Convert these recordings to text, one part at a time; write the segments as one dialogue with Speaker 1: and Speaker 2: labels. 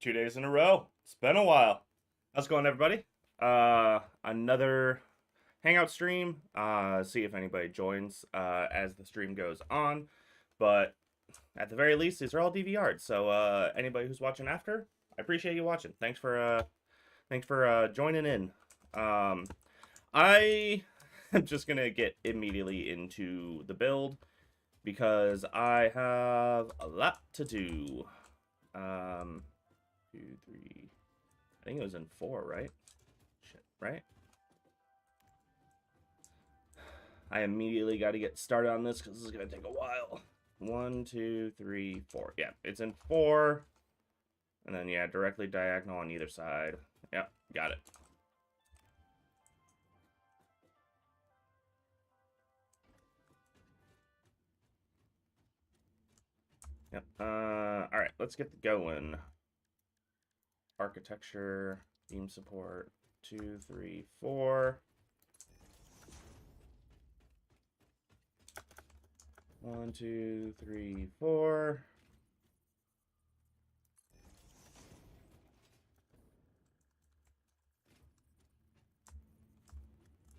Speaker 1: 2 days in a row. It's been a while. How's it going, everybody? Another Hangout stream. See if anybody joins as the stream goes on. But at the very least, these are all DVR'd. So anybody who's watching after, I appreciate you watching. Thanks for joining in. I am just gonna get immediately into the build because I have a lot to do. 2, 3. I think it was in 4, right? Shit, right? I immediately got to get started on this because this is going to take a while. 1, 2, 3, 4. Yeah, it's in 4. And then, yeah, directly diagonal on either side. Yep, got it. Yep. Alright, let's get going. Architecture, beam support, 2, 3, 4. 1, 2, 3, 4.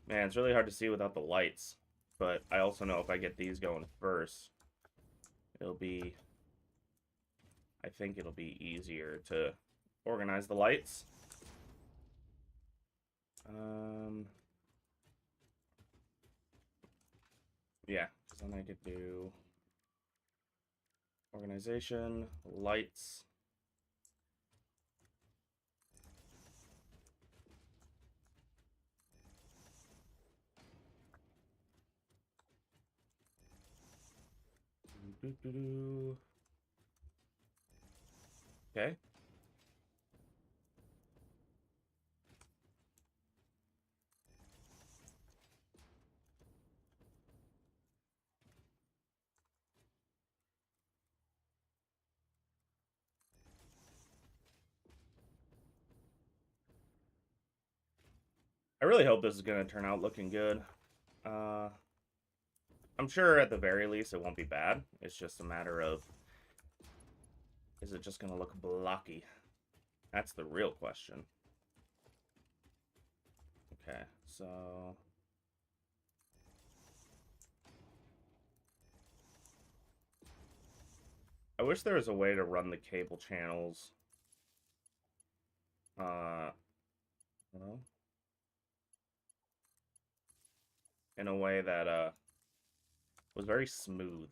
Speaker 1: Man, it's really hard to see without the lights. But I also know if I get these going first, it'll be... I think it'll be easier to organize the lights. Yeah, because then I could do organization, lights. Okay. I really hope this is going to turn out looking good. I'm sure at the very least it won't be bad. It's just a matter of, is it just going to look blocky? That's the real question. Okay, so... I wish there was a way to run the cable channels. Well, in a way that was very smooth.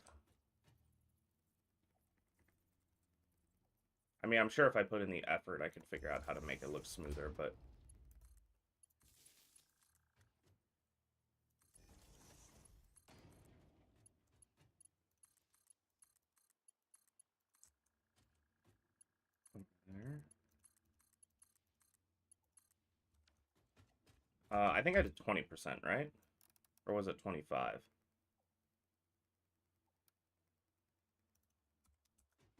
Speaker 1: I mean, I'm sure if I put in the effort, I could figure out how to make it look smoother, but... There. I think I did 20%, right? Or was it 25?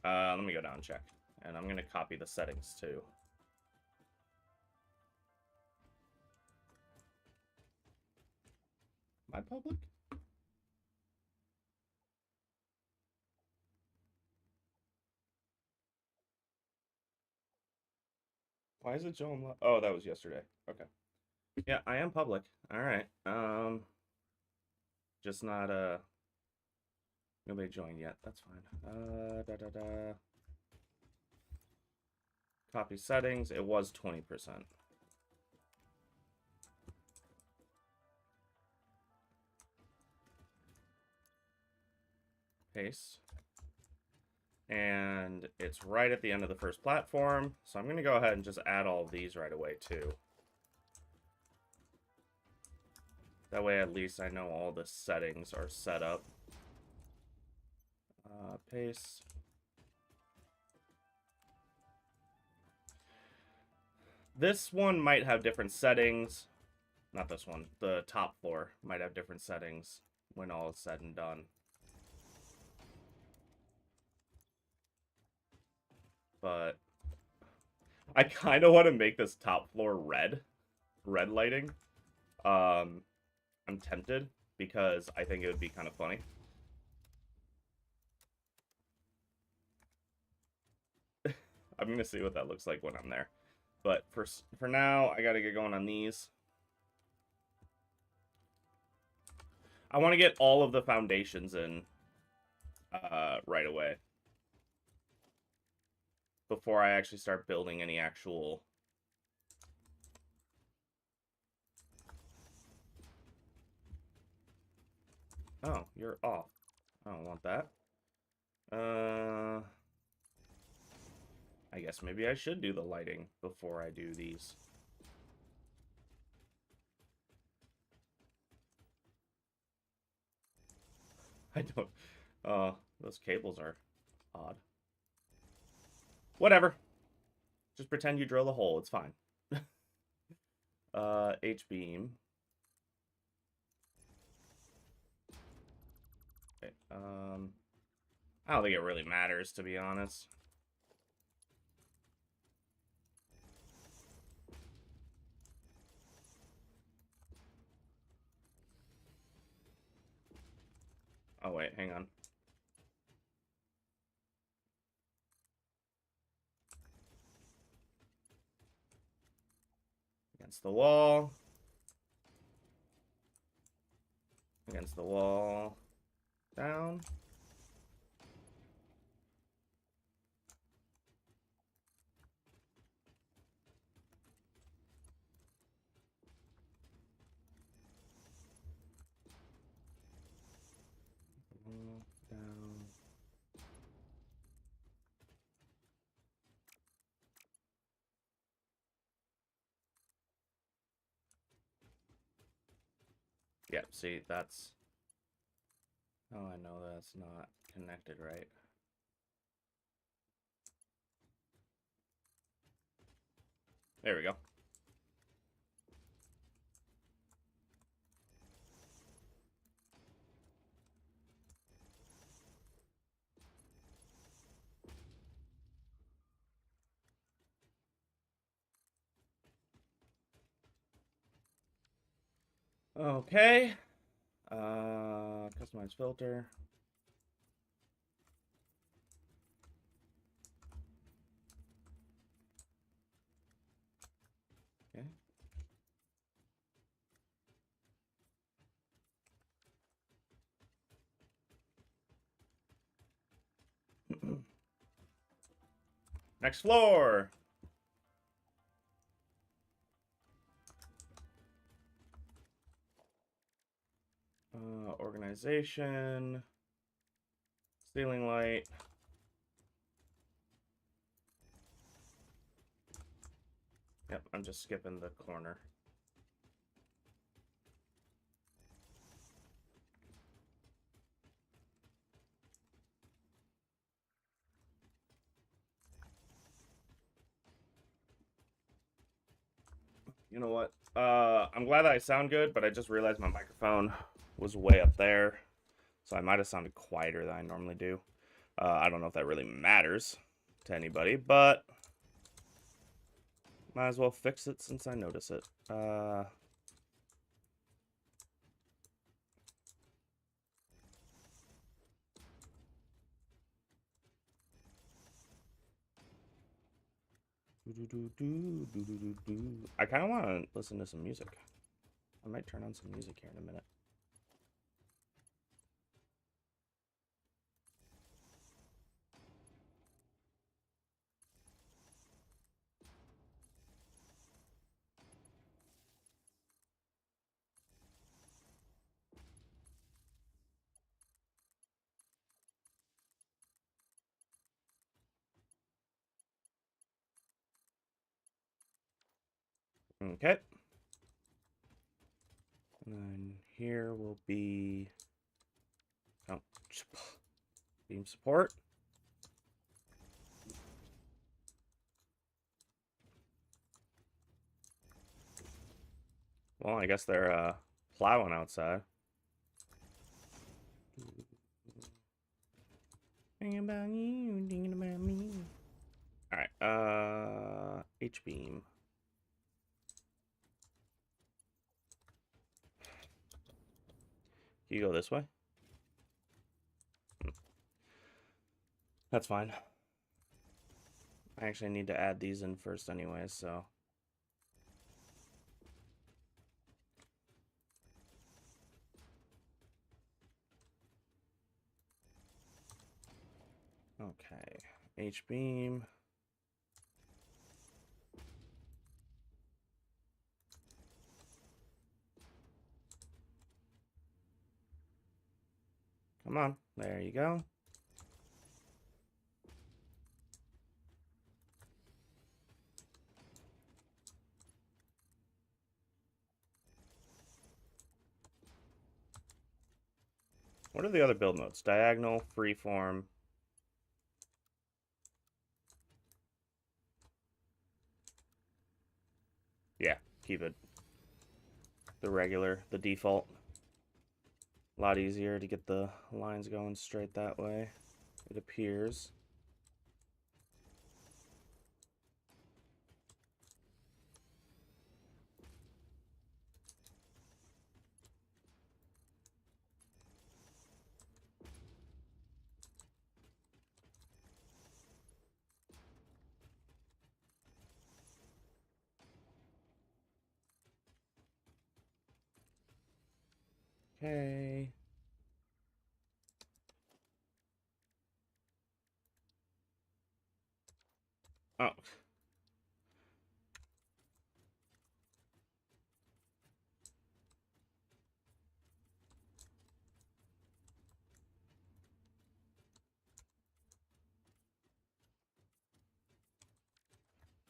Speaker 1: Let me go down and check. And I'm going to copy the settings, too. Am I public? Why is it showing? Oh, that was yesterday. Okay. Yeah, I am public. All right. Just not nobody joined yet. That's fine. Copy settings. It was 20%. Paste. And it's right at the end of the first platform. So I'm going to go ahead and just add all of these right away, too. That way, at least I know all the settings are set up. Paste. This one might have different settings. Not this one. The top floor might have different settings when all is said and done. But I kind of want to make this top floor red lighting. I'm tempted because I think it would be kind of funny. I'm gonna see what that looks like when I'm there. But for now, I gotta get going on these. I want to get all of the foundations in right away before I actually start building any actual. Oh, you're off. I don't want that. I guess maybe I should do the lighting before I do these. I don't. Those cables are odd. Whatever. Just pretend you drill a hole. It's fine. H-beam. Okay, I don't think it really matters, to be honest. Oh, wait, hang on. Against the wall. Against the wall. Down. Down. Yep, see, that's... Oh, I know that's not connected right. There we go. Okay. Customize filter. Okay. Next floor. Organization. Ceiling light. Yep, I'm just skipping the corner. You know what? I'm glad that I sound good, but I just realized my microphone was way up there. So I might have sounded quieter than I normally do. I don't know if that really matters to anybody, but might as well fix it since I notice it. I kind of want to listen to some music. I might turn on some music here in a minute. Okay. And then here will be beam support. Well, I guess they're plowing outside. Thinking about you, thinking about me. Alright, H-beam. Can you go this way? That's fine. I actually need to add these in first anyway, so. Okay, H-beam. Come on, there you go. What are the other build modes? Diagonal, freeform. Yeah, keep it the regular, the default. A lot easier to get the lines going straight that way, it appears. Okay. Oh.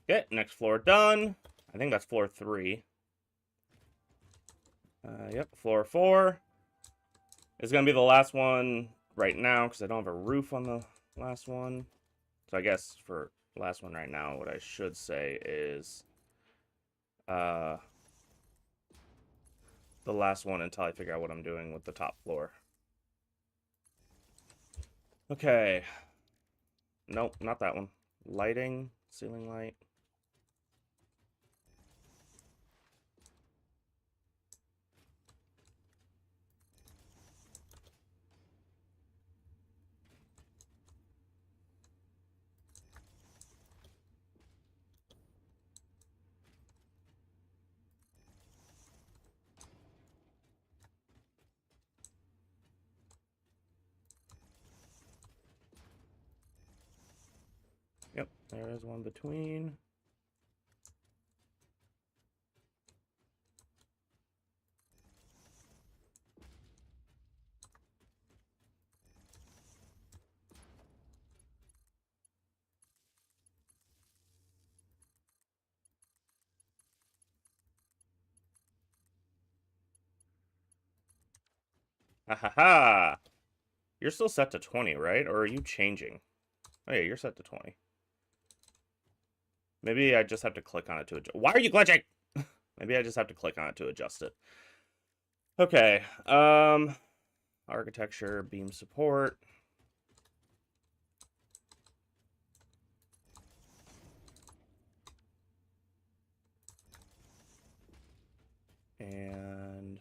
Speaker 1: Okay, next floor done. I think that's floor 3. Yep, floor 4 is going to be the last one right now because I don't have a roof on the last one. So I guess for last one right now, what I should say is the last one until I figure out what I'm doing with the top floor. Okay. Nope, not that one. Lighting, ceiling light. Yep, there is one between. Ha ha ha! You're still set to 20, right? Or are you changing? Oh yeah, you're set to 20. Maybe I just have to click on it to adjust. Why are you glitching? Maybe I just have to click on it to adjust it. Okay. Architecture, beam support. And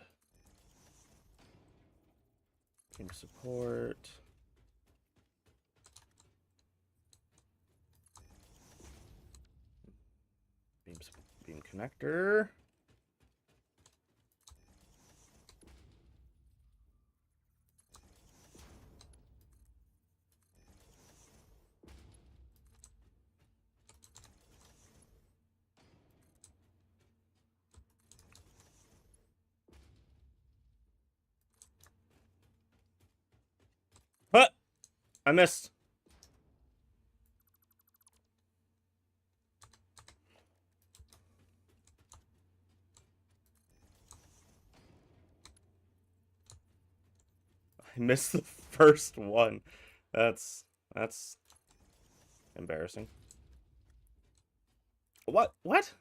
Speaker 1: beam support. Beam connector. Huh! I missed. I missed the first one. That's embarrassing. What? What?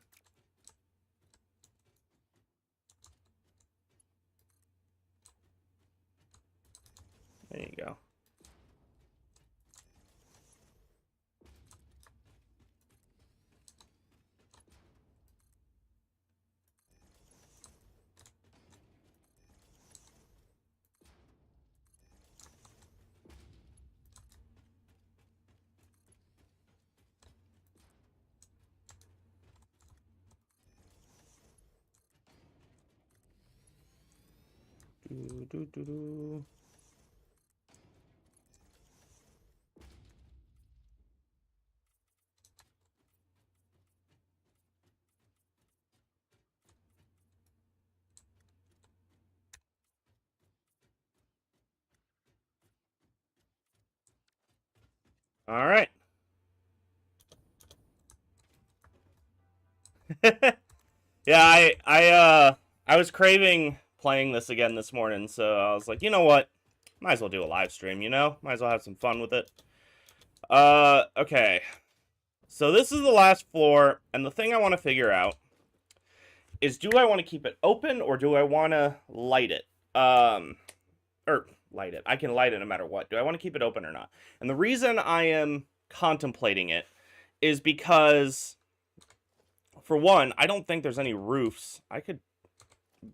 Speaker 1: There you go. All right. Yeah, I was craving playing this again this morning, so I was like, you know what? Might as well do a live stream, you know? Might as well have some fun with it. Okay. So this is the last floor, and the thing I want to figure out is, do I want to keep it open or do I want to light it? Or light it. I can light it no matter what. Do I want to keep it open or not? And the reason I am contemplating it is because, for one, I don't think there's any roofs. I could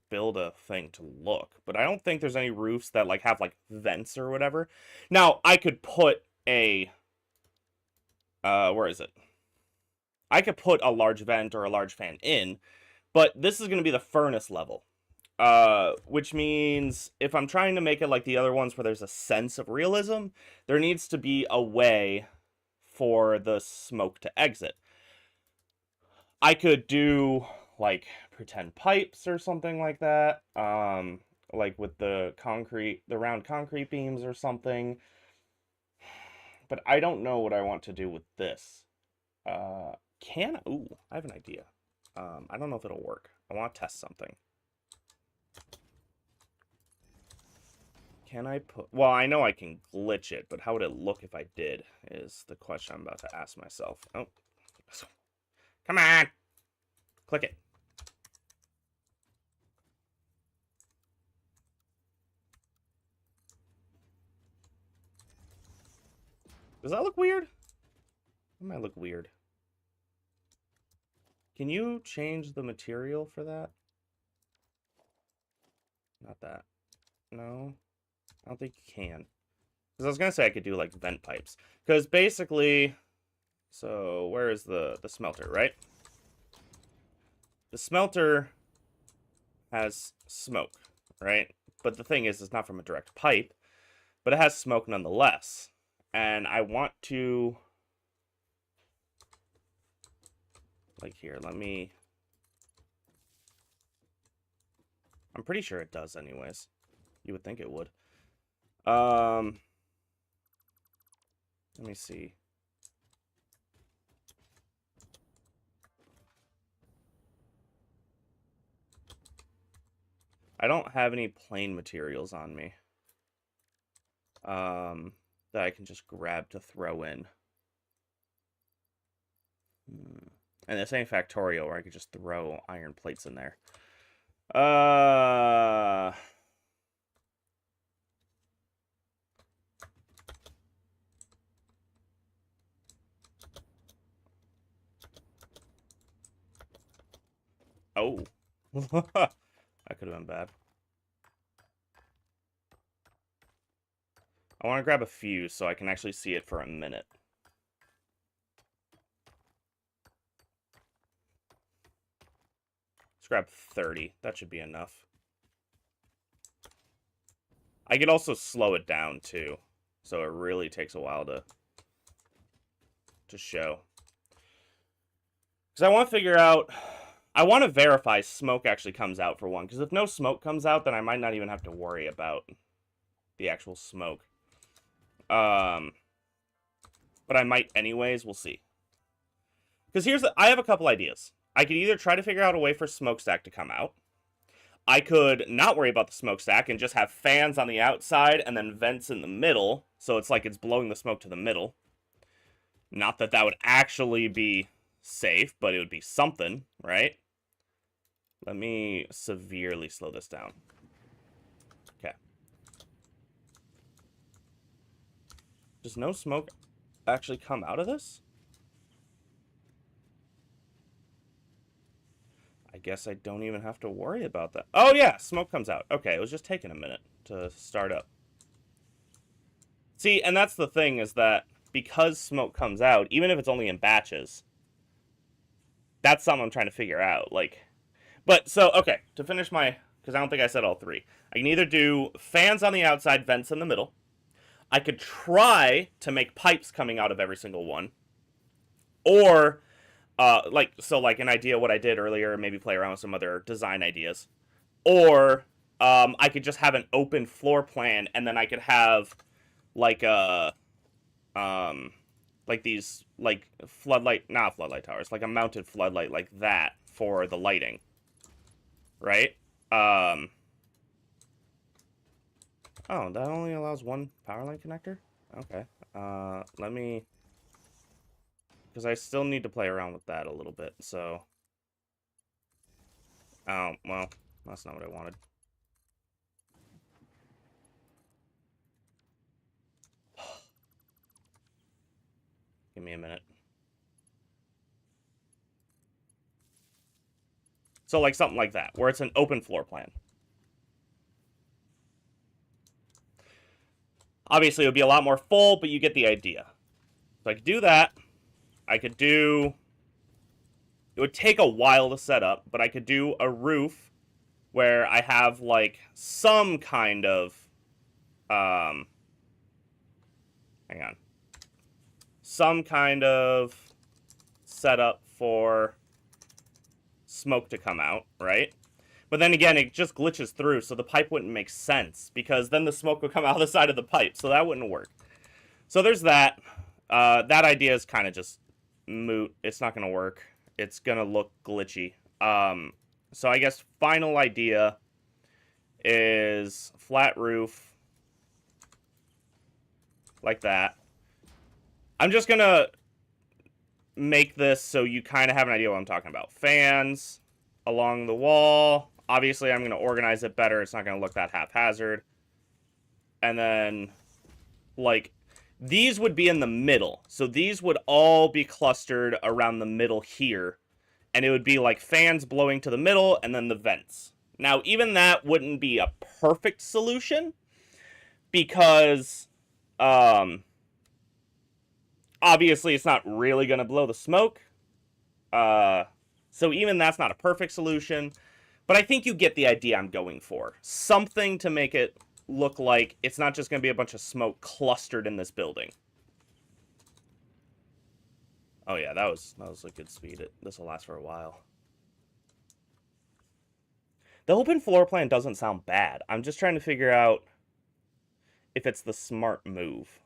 Speaker 1: build a thing to look, but I don't think there's any roofs that like have like vents or whatever. Now, I could put a where is it? I could put a large vent or a large fan in, but this is going to be the furnace level. Which means if I'm trying to make it like the other ones where there's a sense of realism, there needs to be a way for the smoke to exit. I could do like pretend pipes or something like that, like with the round concrete beams or something. But I don't know what I want to do with this. Ooh, I have an idea. I don't know if it'll work. I want to test something. Can I put... Well, I know I can glitch it, but how would it look if I did is the question I'm about to ask myself. Oh. Come on! Click it. Does that look weird? It might look weird. Can you change the material for that? Not that. No. I don't think you can. Because I was going to say I could do, like, vent pipes. Because basically... So, where is the smelter, right? The smelter has smoke, right? But the thing is, it's not from a direct pipe. But it has smoke nonetheless. And I want to... Like, here, let me... I'm pretty sure it does anyways. You would think it would. Let me see. I don't have any plain materials on me. That I can just grab to throw in. And this ain't Factorio where I could just throw iron plates in there. Oh. That could have been bad. I want to grab a fuse so I can actually see it for a minute. Let's grab 30. That should be enough. I could also slow it down, too. So it really takes a while to show. Because I want to figure out... I want to verify smoke actually comes out, for one. Because if no smoke comes out, then I might not even have to worry about the actual smoke. But I might anyways. We'll see. Because I have a couple ideas. I could either try to figure out a way for smokestack to come out. I could not worry about the smokestack and just have fans on the outside and then vents in the middle. So it's like it's blowing the smoke to the middle. Not that that would actually be safe, but it would be something, right? Let me severely slow this down. Okay. Does no smoke actually come out of this? I guess I don't even have to worry about that. Oh, yeah, smoke comes out. Okay, it was just taking a minute to start up. See, and that's the thing, is that because smoke comes out, even if it's only in batches, that's something I'm trying to figure out. Like, but, so, okay, to finish my because I don't think I said all three. I can either do fans on the outside, vents in the middle. I could try to make pipes coming out of every single one. Or, like an idea what I did earlier, maybe play around with some other design ideas. Or, I could just have an open floor plan, and then I could have, like, like these, like, not floodlight towers, like a mounted floodlight like that for the lighting. Right? Oh, that only allows one power line connector? Okay. Let me... Because I still need to play around with that a little bit, so... Oh, well, that's not what I wanted. Give me a minute. So, like, something like that, where it's an open floor plan. Obviously, it would be a lot more full, but you get the idea. So I could do that. I could do... It would take a while to set up, but I could do a roof where I have, like, some kind of... hang on. Some kind of setup for smoke to come out, right? But then again, it just glitches through, so the pipe wouldn't make sense, because then the smoke would come out of the side of the pipe, so that wouldn't work. So there's that. That idea is kind of just moot. It's not going to work. It's going to look glitchy. So I guess final idea is flat roof, like that. I'm just going to make this so you kind of have an idea what I'm talking about. Fans along the wall. Obviously, I'm going to organize it better. It's not going to look that haphazard. And then, like, these would be in the middle. So these would all be clustered around the middle here. And it would be like fans blowing to the middle and then the vents. Now, even that wouldn't be a perfect solution. Because, obviously, it's not really going to blow the smoke. So even that's not a perfect solution. But I think you get the idea I'm going for. Something to make it look like it's not just going to be a bunch of smoke clustered in this building. Oh yeah, that was a good speed. This will last for a while. The open floor plan doesn't sound bad. I'm just trying to figure out if it's the smart move.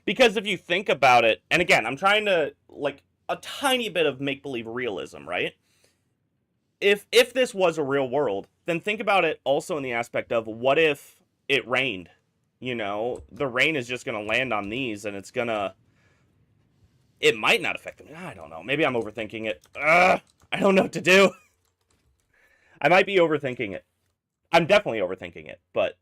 Speaker 1: Because if you think about it, and again, I'm trying to, like, a tiny bit of make-believe realism, right? If this was a real world, then think about it also in the aspect of what if it rained? You know, the rain is just going to land on these, and it's going to... It might not affect them. I don't know. Maybe I'm overthinking it. I don't know what to do. I might be overthinking it. I'm definitely overthinking it, but...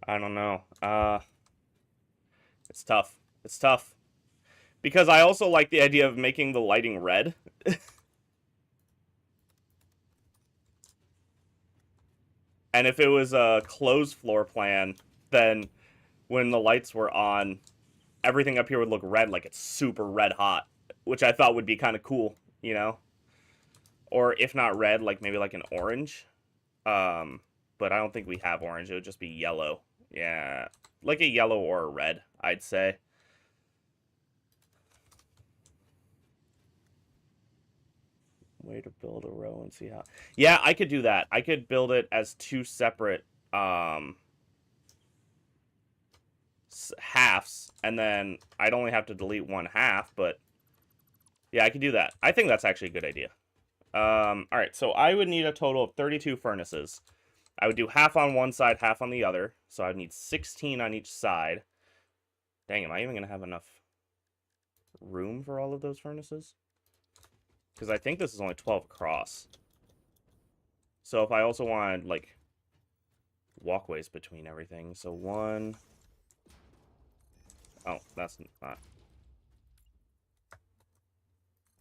Speaker 1: I don't know. It's tough. It's tough. Because I also like the idea of making the lighting red. And if it was a closed floor plan, then when the lights were on, everything up here would look red, like it's super red hot. Which I thought would be kind of cool, you know? Or if not red, like maybe like an orange. But I don't think we have orange. It would just be yellow. Yeah. Like a yellow or a red, I'd say. Way to build a row and see how... Yeah, I could do that. I could build it as two separate halves, and then I'd only have to delete one half, but yeah, I could do that. I think that's actually a good idea. Alright, so I would need a total of 32 furnaces. I would do half on one side, half on the other, so I'd need 16 on each side. Dang, am I even going to have enough room for all of those furnaces? Because I think this is only 12 across. So if I also wanted, like, walkways between everything. So one... Oh, that's not...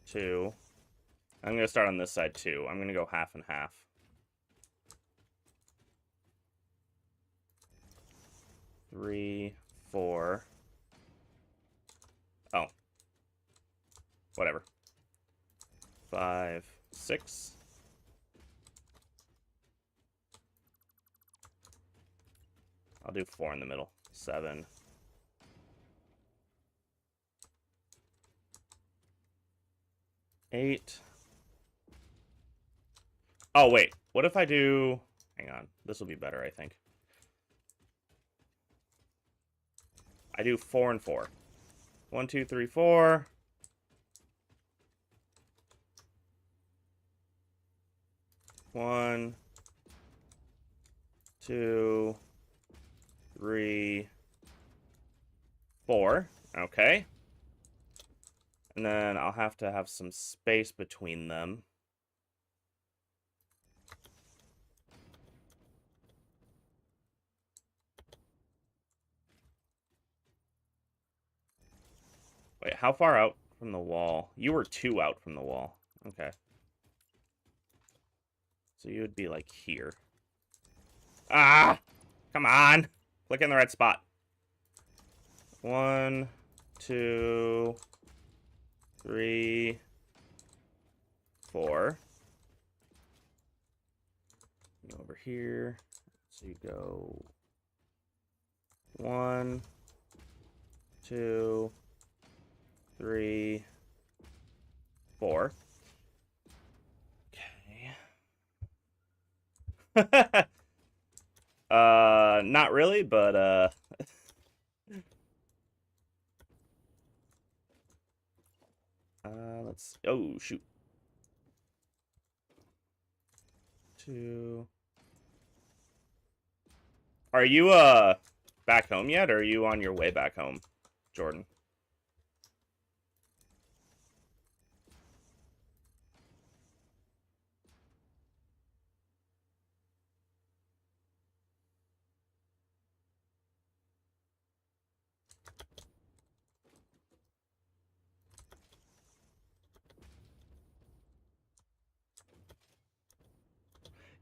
Speaker 1: Two. I'm going to start on this side, too. I'm going to go half and half. 3, 4. Oh. Whatever. 5, 6. I'll do 4 in the middle. 7. 8. Oh, wait. What if I do... Hang on. This will be better, I think. I do 4 and 4. 1, 2, 3, 4. 1, 2, 3, 4. Okay. And then I'll have to have some space between them. Wait, how far out from the wall? You were 2 out from the wall. Okay. So you would be like here. Ah! Come on! Click in the right spot. 1, 2, 3, 4. Go over here. So you go 1, 2, 3, 4. Okay. Not really, but let's... Oh, shoot. 2. Are you, back home yet, or are you on your way back home, Jordan?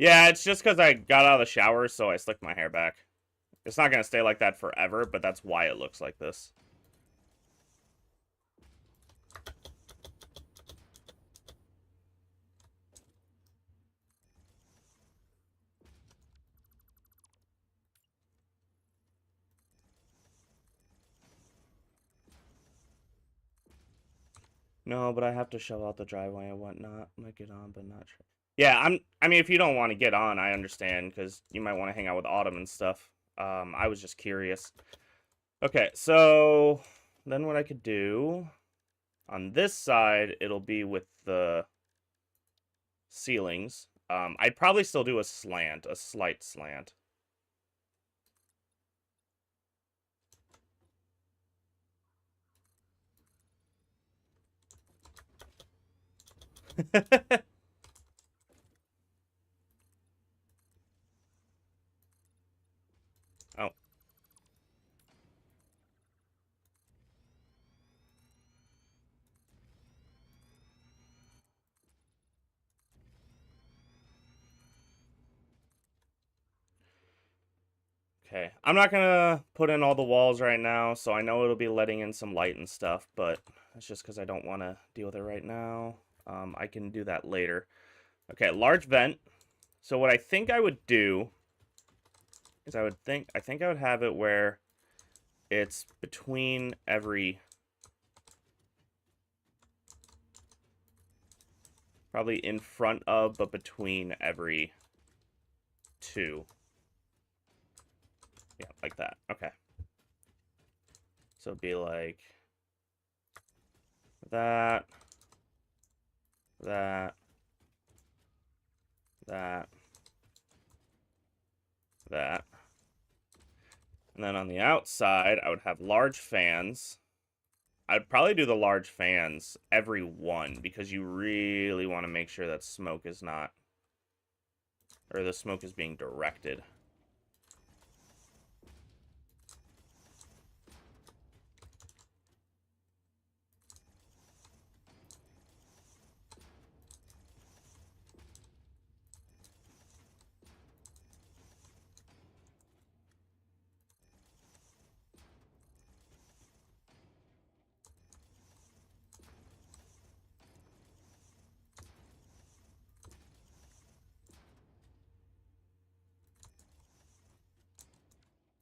Speaker 1: Yeah, it's just because I got out of the shower, so I slicked my hair back. It's not going to stay like that forever, but that's why it looks like this. No, but I have to shove out the driveway and whatnot. Might get on, but not sure. Yeah, I mean, if you don't want to get on, I understand, because you might want to hang out with Autumn and stuff. I was just curious. Okay, so then what I could do on this side, it'll be with the ceilings. I'd probably still do a slant, a slight slant. Oh. Okay, I'm not gonna put in all the walls right now, so I know it'll be letting in some light and stuff, but that's just because I don't want to deal with it right now. I can do that later. Okay, large vent. So what I think I would do is I think I would have it where it's between every... Probably in front of, but between every 2. Yeah, like that. Okay. So it'd be like that, that, that, that. And then on the outside, I would have large fans. I'd probably do the large fans every 1, because you really want to make sure that smoke is not... Or the smoke is being directed.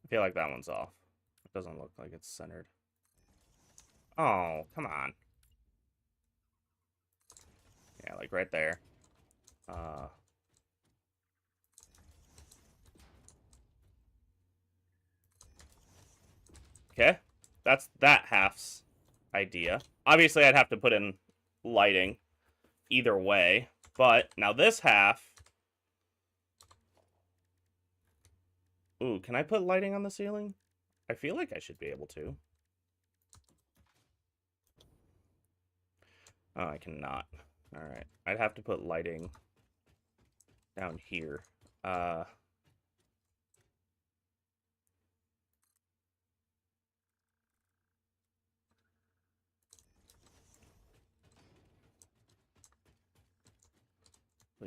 Speaker 1: I feel like that one's off. It doesn't look like it's centered. Oh, come on. Yeah, like right there. Okay. That's that half's idea. Obviously, I'd have to put in lighting either way. But now this half... Ooh, can I put lighting on the ceiling? I feel like I should be able to. Oh, I cannot. Alright. I'd have to put lighting down here. Put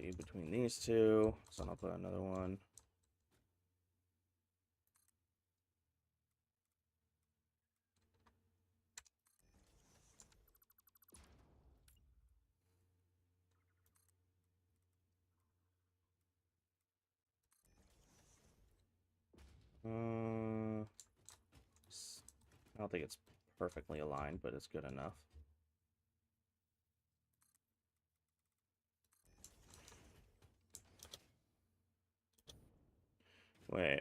Speaker 1: you between these two. So I'll put another one. I don't think it's perfectly aligned, but it's good enough. Wait,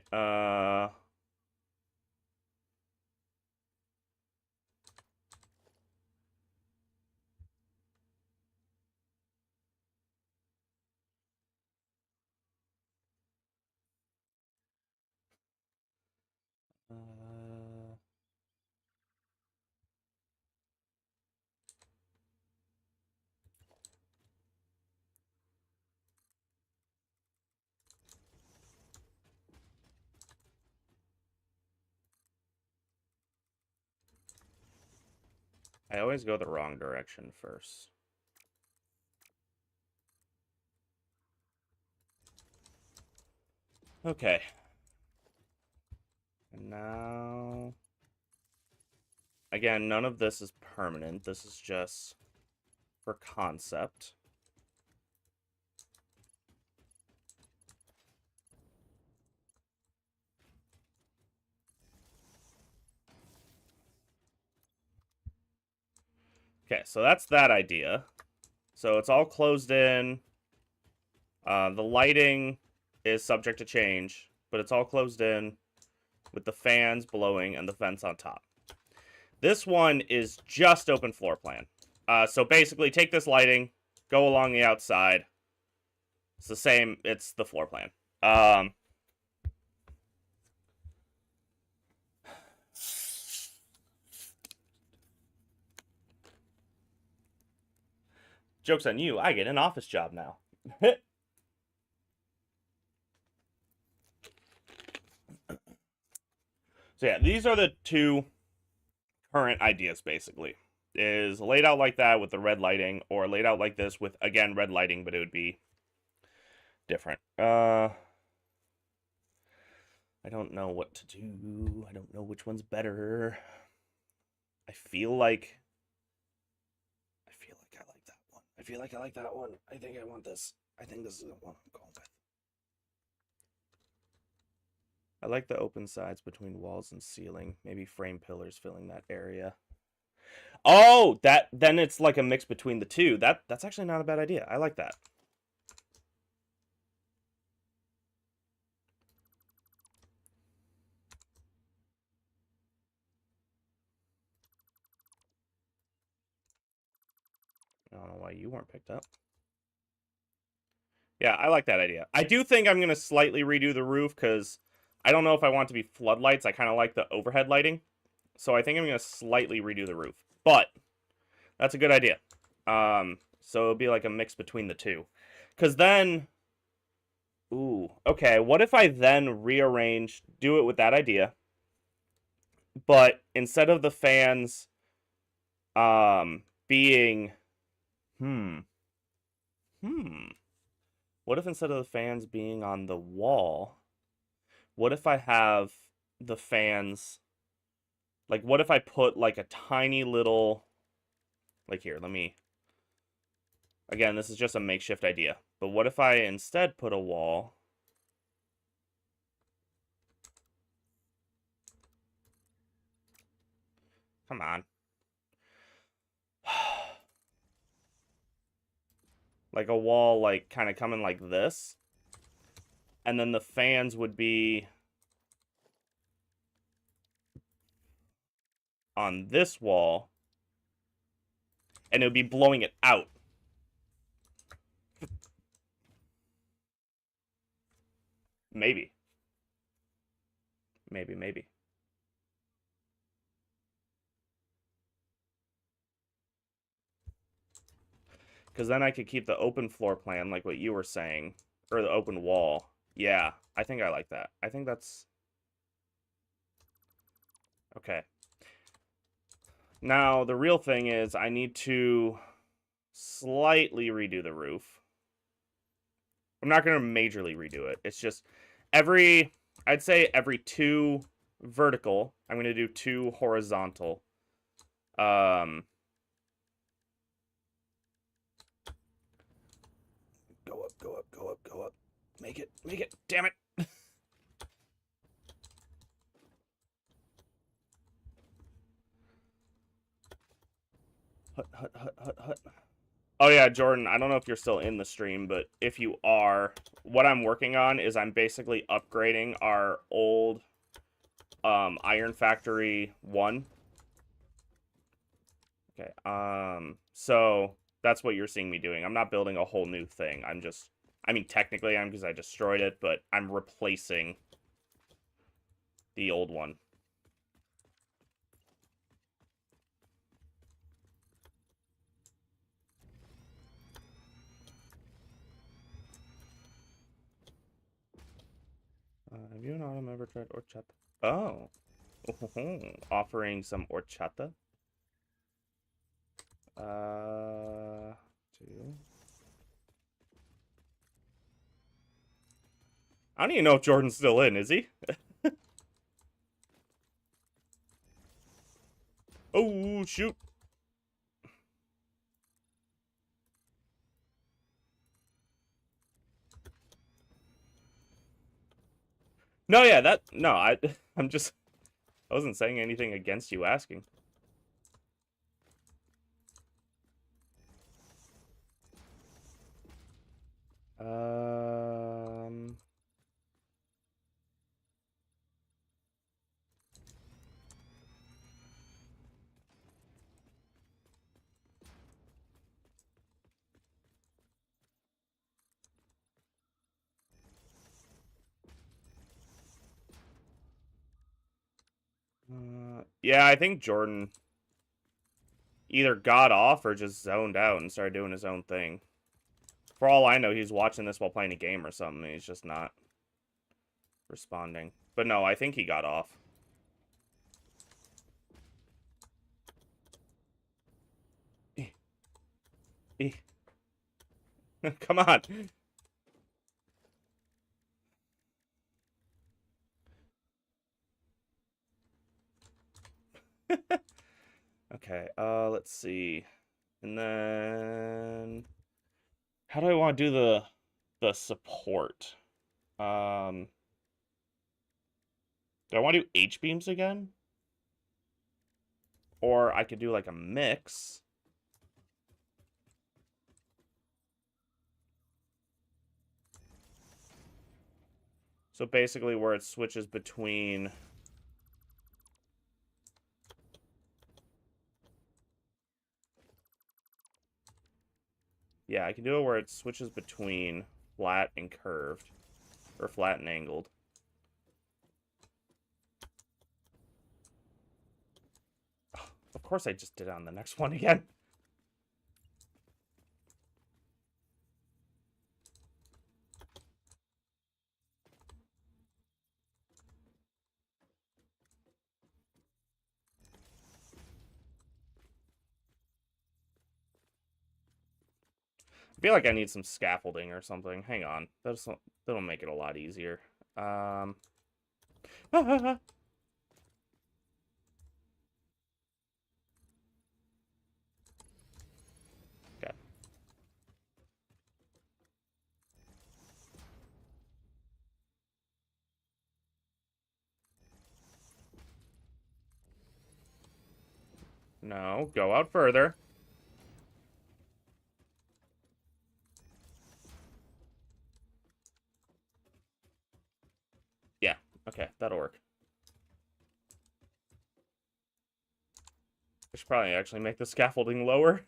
Speaker 1: I always go the wrong direction first. Okay. And now... Again, none of this is permanent. This is just for concept. Okay, so that's that idea. So it's all closed in. The lighting is subject to change, but it's all closed in with the fans blowing and the vents on top. This one is just open floor plan. So basically, take this lighting, go along the outside. It's the same. It's the floor plan. Joke's on you. I get an office job now. So yeah, these are the two current ideas, basically. Is laid out like that with the red lighting, or laid out like this with, again, red lighting, but it would be different. I don't know what to do. I don't know which one's better. I feel like I like that one. I feel like I like that one. I think I want this. I think this is the one I'm going with. I like the open sides between walls and ceiling. Maybe frame pillars filling that area. Oh, then it's like a mix between the two. That's actually not a bad idea. I like that. I don't know why you weren't picked up. Yeah, I like that idea. I do think I'm going to slightly redo the roof because I don't know if I want it to be floodlights. I kind of like the overhead lighting. So I think I'm going to slightly redo the roof. But that's a good idea. So it'll be like a mix between the two. Because then... Ooh, okay. What if I then rearrange, do it with that idea, but instead of the fans being... What if instead of the fans being on the wall, what if I have the fans... Like, what if I put, like, a tiny little... Like, here, let me... Again, this is just a makeshift idea. But what if I instead put a wall... Come on. Like a wall, like, kind of coming like this. And then the fans would be on this wall. And it would be blowing it out. Maybe. Maybe. Because then I could keep the open floor plan, like what you were saying. Or the open wall. Yeah, I think I like that. I think that's... Okay. Now, the real thing is I need to slightly redo the roof. I'm not going to majorly redo it. It's just I'd say every 2 vertical, I'm going to do 2 horizontal. Go up. Make it. Damn it. Hut. Oh yeah, Jordan, I don't know if you're still in the stream, but if you are, what I'm working on is I'm basically upgrading our old Iron Factory 1. Okay, so that's what you're seeing me doing. I'm not building a whole new thing. I mean, technically I'm because I destroyed it, but I'm replacing the old one. Have you and Autumn ever tried horchata? Oh. Offering some horchata. 2. I don't even know if Jordan's still in, is he? Oh, shoot. No, yeah, I'm just, I wasn't saying anything against you asking. Yeah, I think Jordan either got off or just zoned out and started doing his own thing. For all I know, he's watching this while playing a game or something. He's just not responding. But no, I think he got off. Come on. Okay, let's see. And then how do I want to do the support? Do I want to do H-beams again? Or I could do like a mix. So basically where it switches between... Yeah, I can do it where it switches between flat and curved. Or flat and angled. Of course I just did it on the next one again. I feel like I need some scaffolding or something. Hang on. That'll make it a lot easier. Okay. No, go out further. Yeah, okay, that'll work. I should probably actually make the scaffolding lower.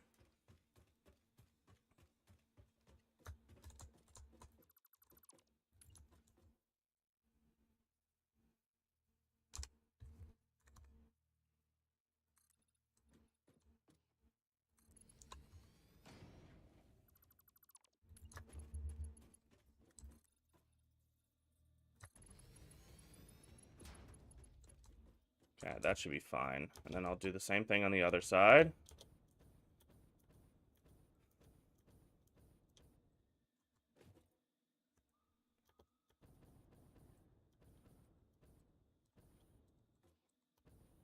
Speaker 1: Okay, that should be fine. And then I'll do the same thing on the other side.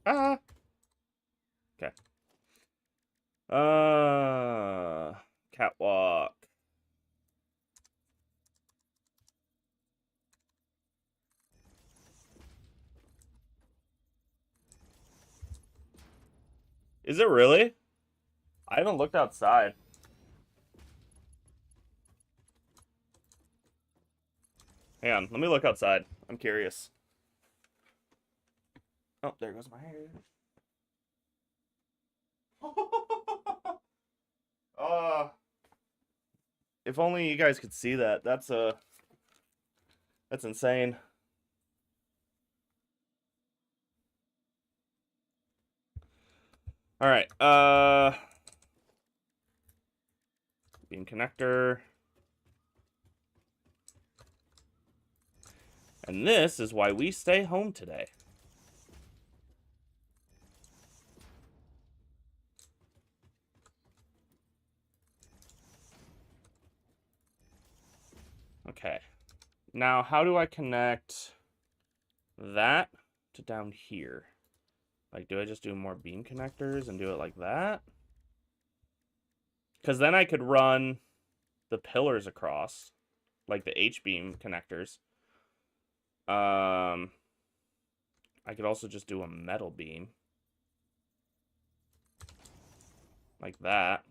Speaker 1: Ah! Okay. Catwalk. Is it really? I haven't looked outside. Hang on, let me look outside. I'm curious. Oh, there goes my hair. If only you guys could see that. That's insane. All right. Beam connector. And this is why we stay home today. Okay. Now, how do I connect that to down here? Like, do I just do more beam connectors and do it like that? Because then I could run the pillars across, like the H-beam connectors. I could also just do a metal beam. Like that.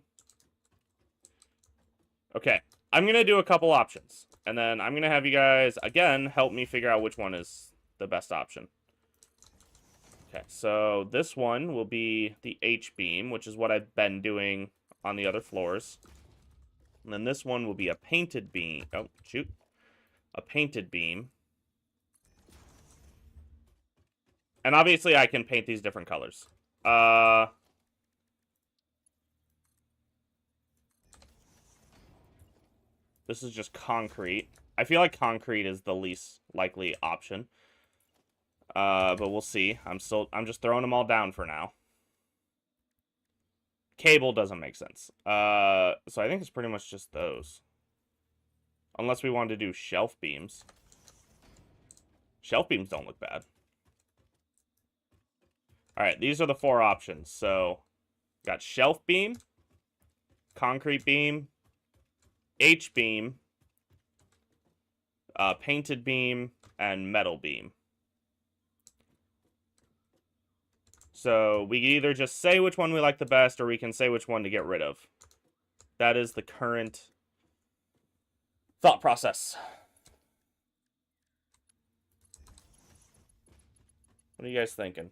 Speaker 1: Okay. I'm going to do a couple options. And then I'm going to have you guys, again, help me figure out which one is the best option. Okay, so this one will be the H-beam, which is what I've been doing on the other floors. And then this one will be a painted beam. Oh, shoot. A painted beam. And obviously I can paint these different colors. This is just concrete. I feel like concrete is the least likely option. But we'll see. I'm just throwing them all down for now. Cable doesn't make sense. So I think it's pretty much just those. Unless we wanted to do shelf beams. Shelf beams don't look bad. Alright, these are the 4 options. So, got shelf beam, concrete beam, H-beam, painted beam, and metal beam. So, we can either just say which one we like the best, or we can say which one to get rid of. That is the current thought process. What are you guys thinking?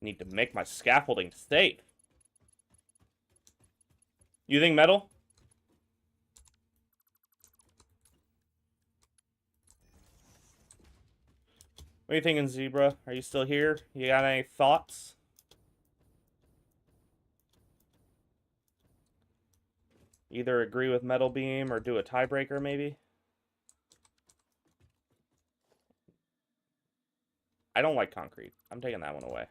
Speaker 1: Need to make my scaffolding safe. You think metal? What are you thinking, Zebra? Are you still here? You got any thoughts? Either agree with metal beam or do a tiebreaker, maybe? I don't like concrete. I'm taking that one away.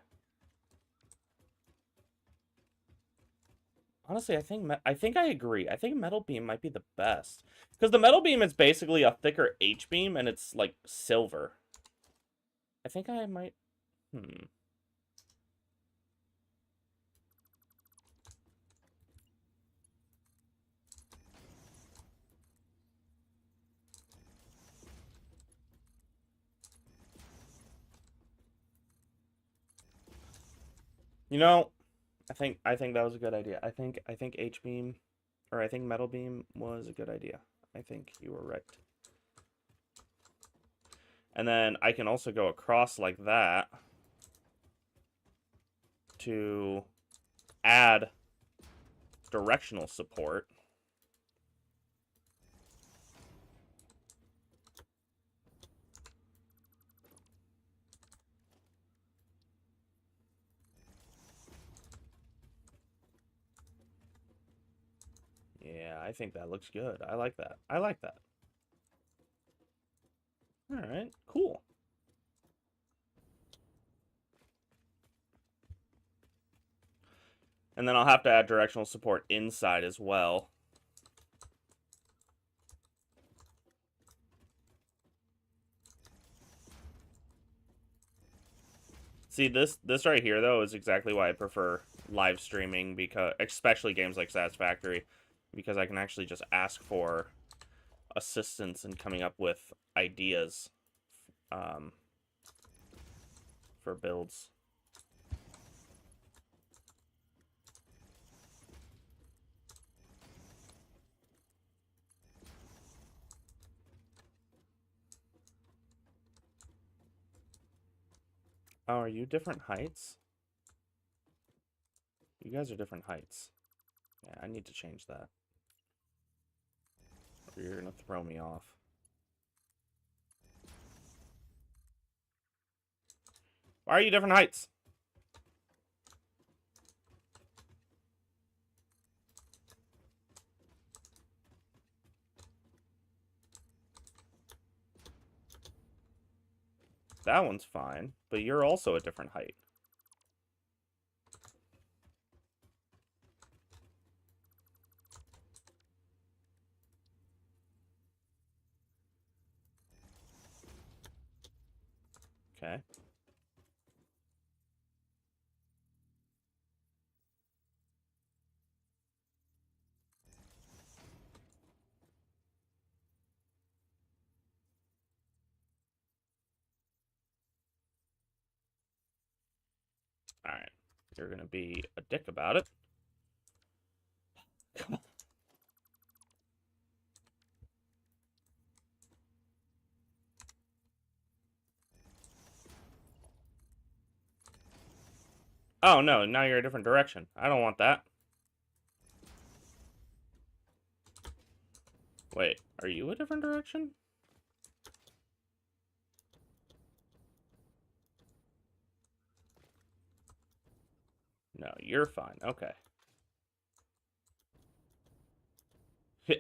Speaker 1: Honestly, I think I agree. I think metal beam might be the best. Because the metal beam is basically a thicker H-beam, and it's, like, silver. I think I might... You know, I think that was a good idea. I think H beam, or I think metal beam was a good idea. I think you were right. And then I can also go across like that to add directional support. Yeah, I think that looks good. I like that. I like that. All right, cool. And then I'll have to add directional support inside as well. See, this right here, though, is exactly why I prefer live streaming, because especially games like Satisfactory, because I can actually just ask for assistance in coming up with ideas for builds. Oh, are you different heights? You guys are different heights. Yeah, I need to change that. Or you're gonna throw me off. Why are you different heights? That one's fine, but you're also a different height. Okay. Alright. You're gonna be a dick about it. Come on. Oh, no, now you're a different direction. I don't want that. Wait, are you a different direction? No, you're fine. Okay.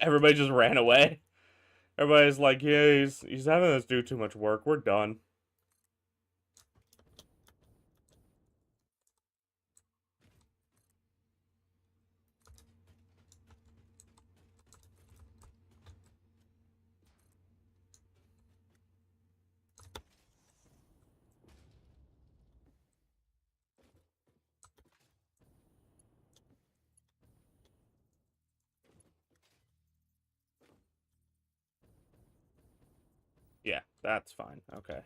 Speaker 1: Everybody just ran away. Everybody's like, yeah, he's having us do too much work. We're done. Yeah, that's fine. Okay.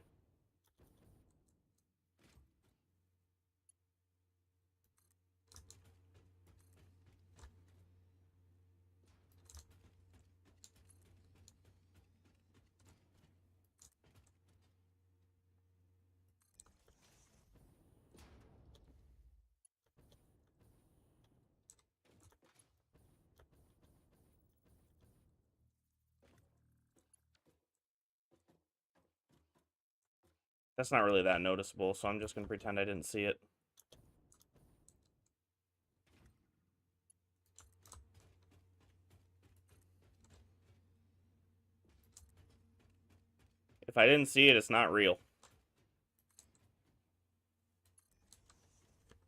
Speaker 1: That's not really that noticeable, so I'm just gonna pretend I didn't see it. If I didn't see it, it's not real.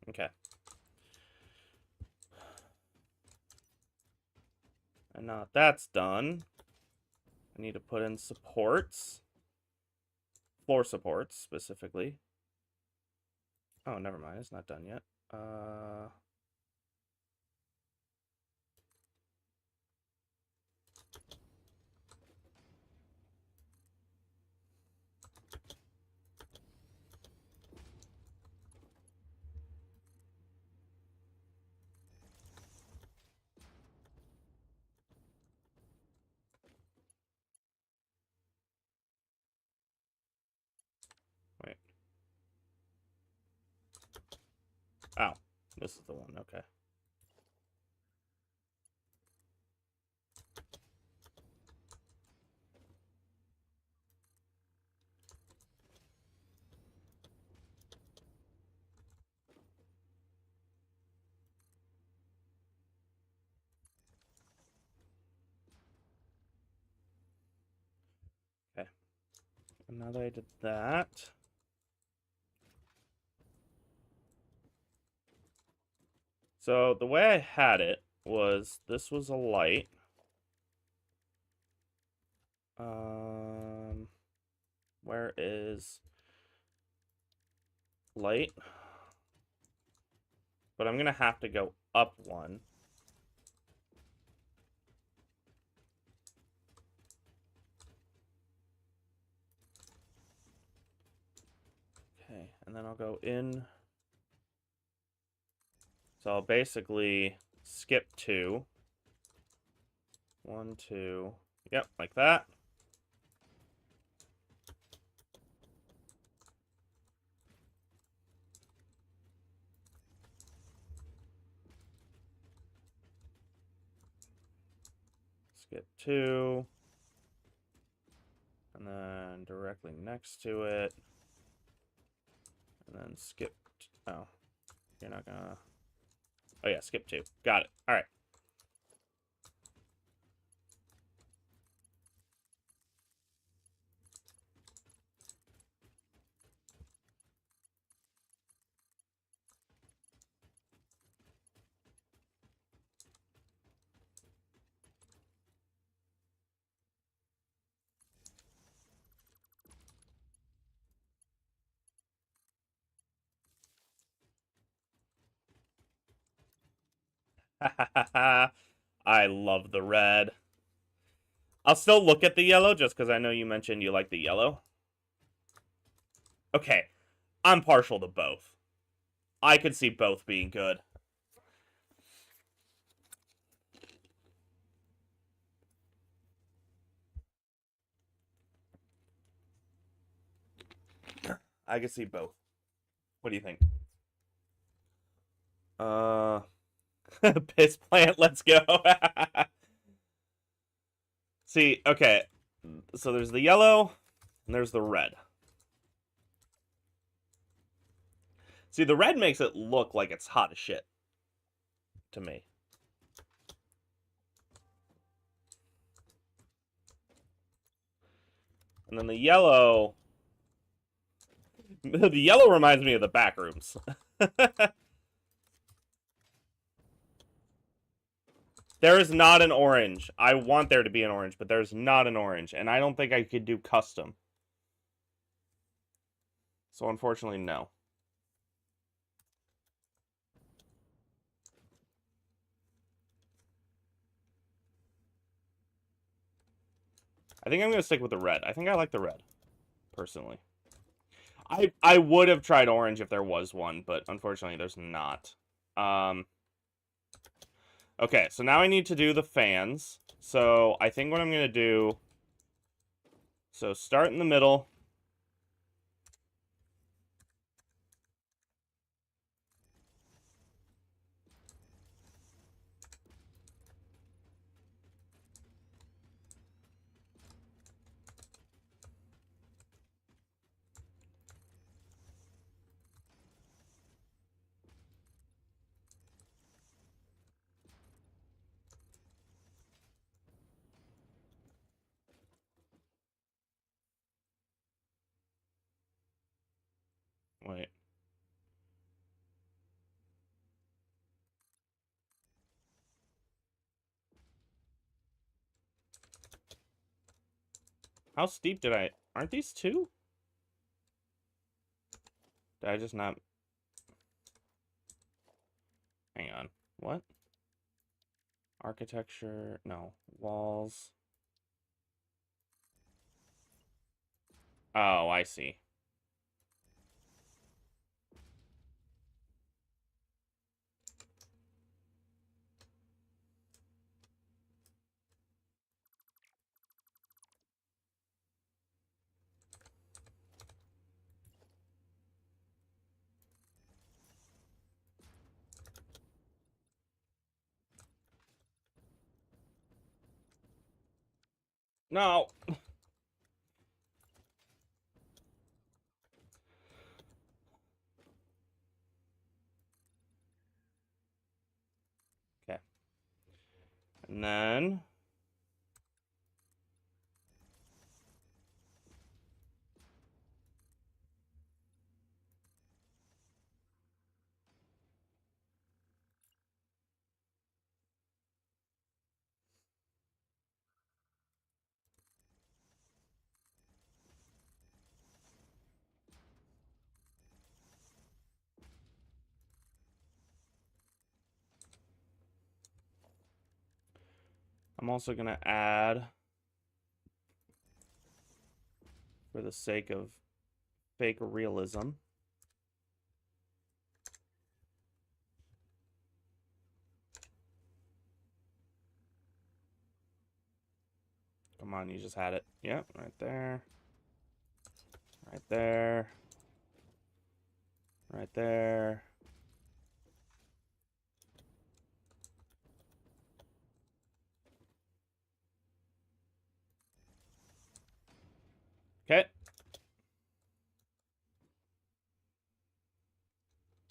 Speaker 1: Okay. And now that's done, I need to put in supports. Floor supports, specifically. Oh, never mind. It's not done yet. This is the one, okay. Okay. And now that I did that... So the way I had it was this was a light. Where is light? But I'm gonna have to go up one. Okay, and then I'll go in. So I'll basically skip 2. 1, 2. Yep, like that. Skip 2. And then directly next to it. And then skip. Oh, you're not gonna. Oh, yeah, skip 2. Got it. All right. I love the red. I'll still look at the yellow just because I know you mentioned you like the yellow. Okay, I'm partial to both. I could see both being good. I could see both. What do you think? Piss plant, let's go. See, okay. So there's the yellow, and there's the red. See, the red makes it look like it's hot as shit. To me. And then the yellow... The yellow reminds me of the back rooms. There is not an orange. I want there to be an orange, but there's not an orange. And I don't think I could do custom. So unfortunately, no. I think I'm going to stick with the red. I think I like the red, personally. I would have tried orange if there was one, but unfortunately there's not. Okay, so now I need to do the fans. So I think what I'm going to do... So start in the middle. Wait. How steep did I... Aren't these 2? Did I just not... Hang on. What? Architecture... No. Walls... Oh, I see. No. Okay. And then I'm also going to add, for the sake of fake realism, come on, you just had it. Yep, right there. Right there. Right there. Okay.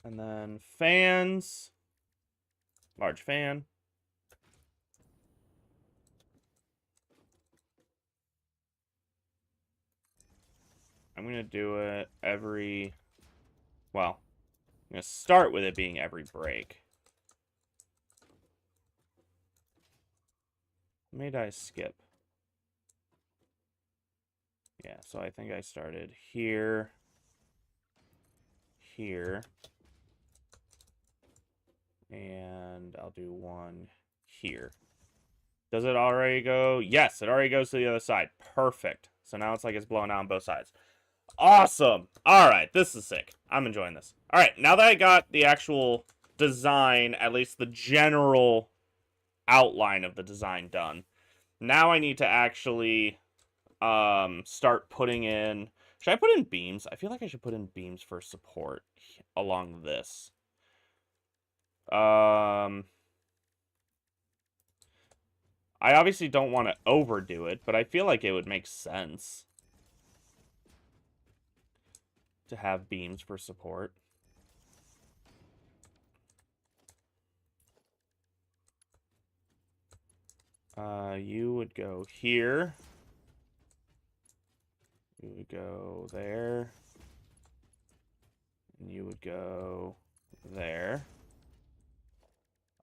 Speaker 1: And then fans. Large fan. I'm going to do it every... Well, I'm going to start with it being every break. Made I skip? Yeah, so I think I started here. Here. And I'll do one here. Does it already go? Yes, it already goes to the other side. Perfect. So now it's like it's blowing out on both sides. Awesome. All right, this is sick. I'm enjoying this. All right, now that I got the actual design, at least the general outline of the design done, now I need to actually start putting in... Should I put in beams? I feel like I should put in beams for support along this. I obviously don't want to overdo it, but I feel like it would make sense to have beams for support. You would go here. You would go there. And you would go there.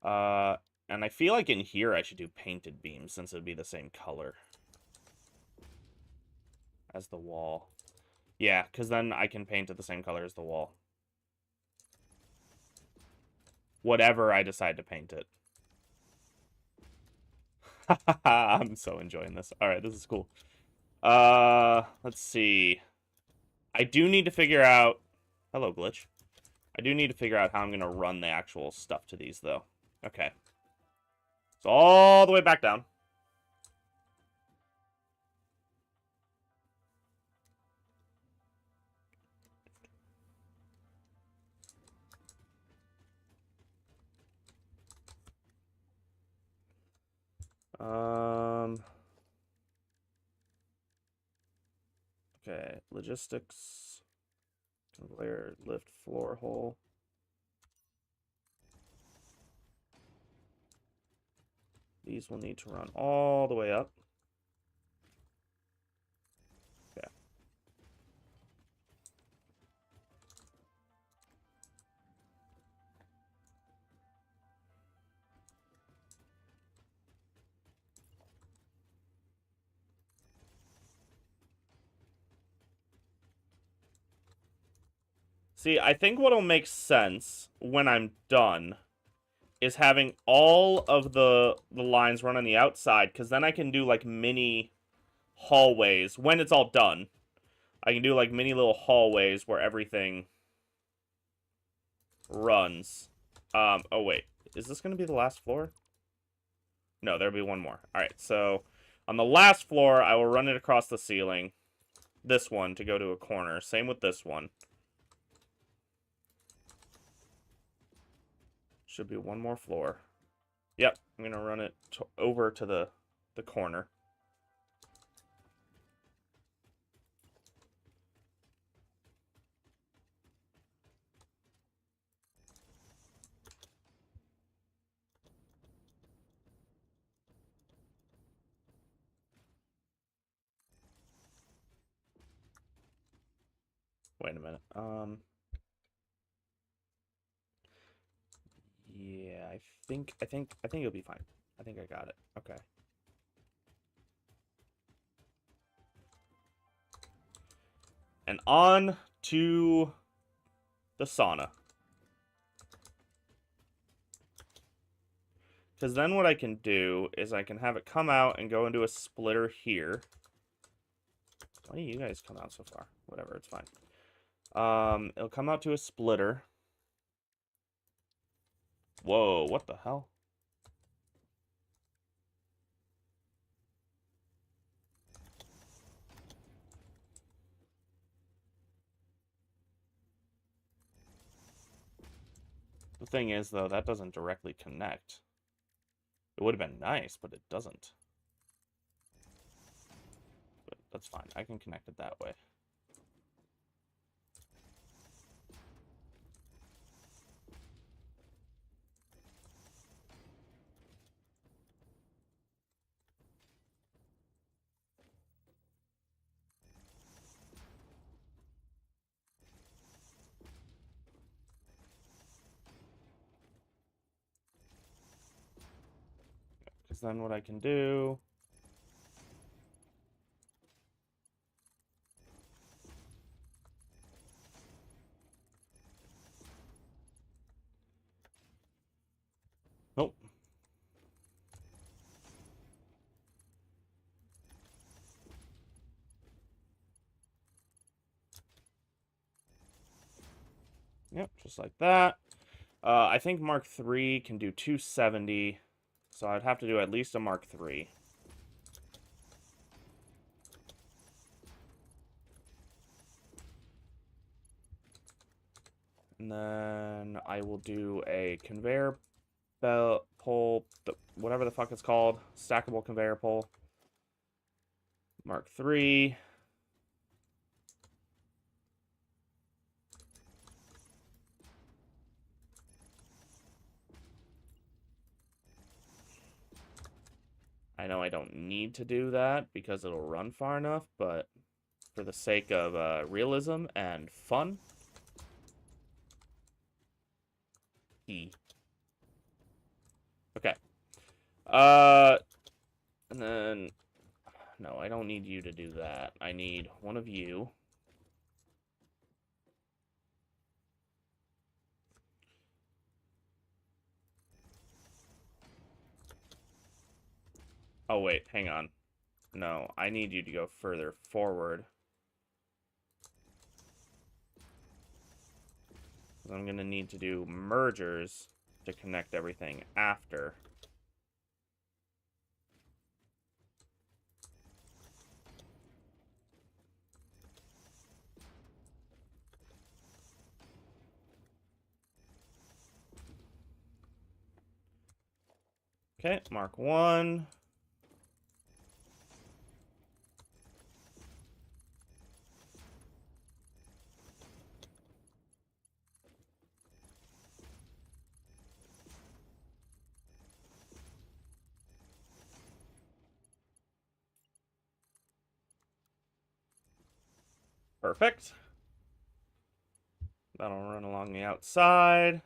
Speaker 1: And I feel like in here I should do painted beams since it would be the same color as the wall. Yeah, because then I can paint it the same color as the wall. Whatever I decide to paint it. I'm so enjoying this. Alright, this is cool. Let's see. I do need to figure out... Hello, glitch. I do need to figure out how I'm going to run the actual stuff to these, though. Okay. So all the way back down. Okay, logistics, conveyor, lift, floor hole. These will need to run all the way up. Okay. See, I think what'll make sense when I'm done is having all of the lines run on the outside, because then I can do, like, mini hallways. When it's all done, I can do, like, mini little hallways where everything runs. Oh, wait. Is this going to be the last floor? No, there'll be one more. Alright, so on the last floor, I will run it across the ceiling. This one to go to a corner. Same with this one. Should be one more floor. Yep, I'm going to run it over to the corner. Wait a minute. Yeah, I think it'll be fine. I think I got it. Okay. And on to the sauna. Because then what I can do is I can have it come out and go into a splitter here. Why do you guys come out so far? Whatever, it's fine. It'll come out to a splitter. Whoa, what the hell? The thing is, though, that doesn't directly connect. It would have been nice, but it doesn't. But that's fine. I can connect it that way. Because then what I can do... Nope. Yep, just like that. I think Mark III can do 270, so I'd have to do at least a Mark III. And then I will do a conveyor belt pole, whatever the fuck it's called, stackable conveyor pole. Mark III. I know I don't need to do that because it'll run far enough, but for the sake of realism and fun. Okay. And then... No, I don't need you to do that. I need one of you. Oh, wait, hang on. No, I need you to go further forward. I'm going to need to do mergers to connect everything after. Okay, Mark 1. Perfect. That'll run along the outside.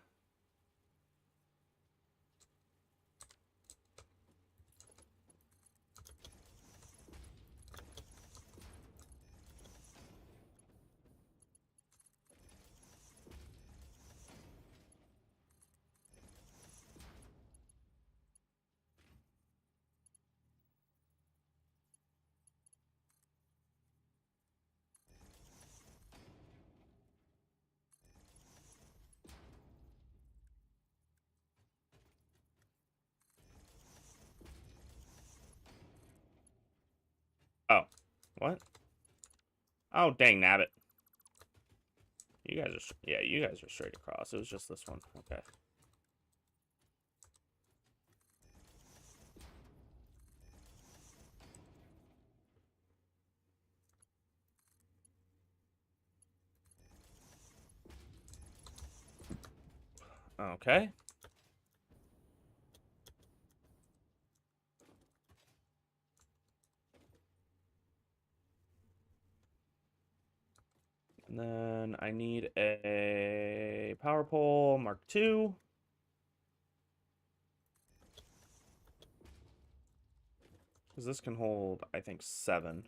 Speaker 1: Oh, what? Oh, dang nabbit. You guys are, yeah, you guys are straight across. It was just this one. Okay. Okay. And then I need a power pole Mark II. Because this can hold, I think, 7.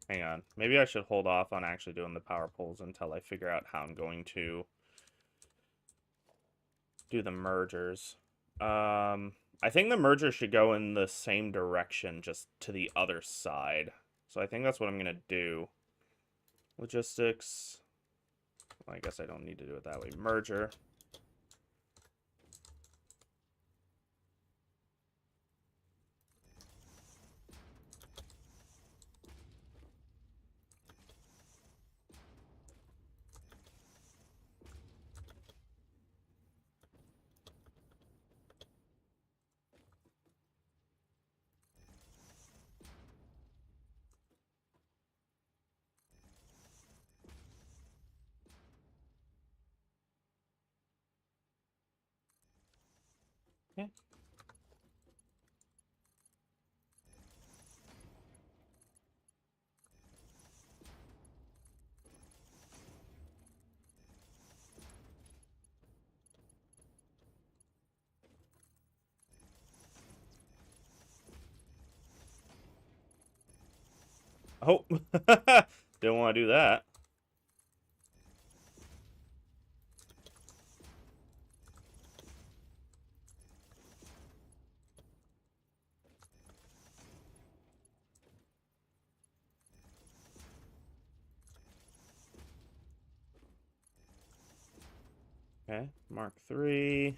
Speaker 1: Hang on. Maybe I should hold off on actually doing the power poles until I figure out how I'm going to do the mergers. I think the merger should go in the same direction, just to the other side. So I think that's what I'm going to do. Logistics. Well, I guess I don't need to do it that way. Merger. Okay. Oh, didn't want to do that. Okay, Mark III.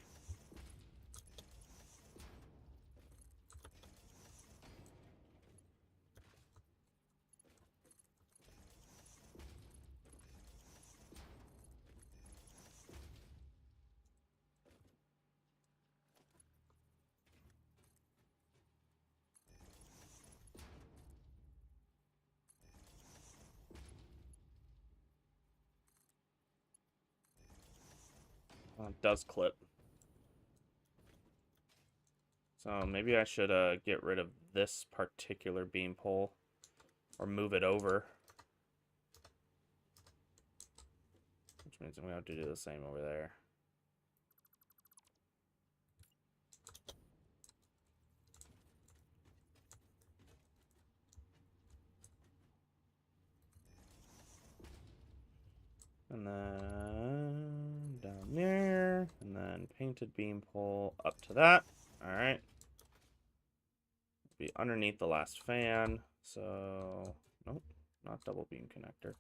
Speaker 1: It does clip. So maybe I should get rid of this particular beam pole or move it over. Which means I'm going to have to do the same over there. And then down there, and then painted beam pole up to that. All right. Be underneath the last fan. So, nope, not double beam connector.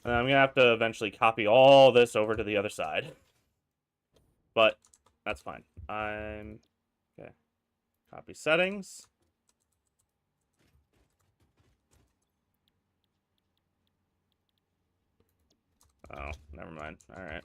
Speaker 1: And I'm gonna have to eventually copy all this over to the other side. But that's fine. I'm okay. Copy settings. Oh, never mind. All right.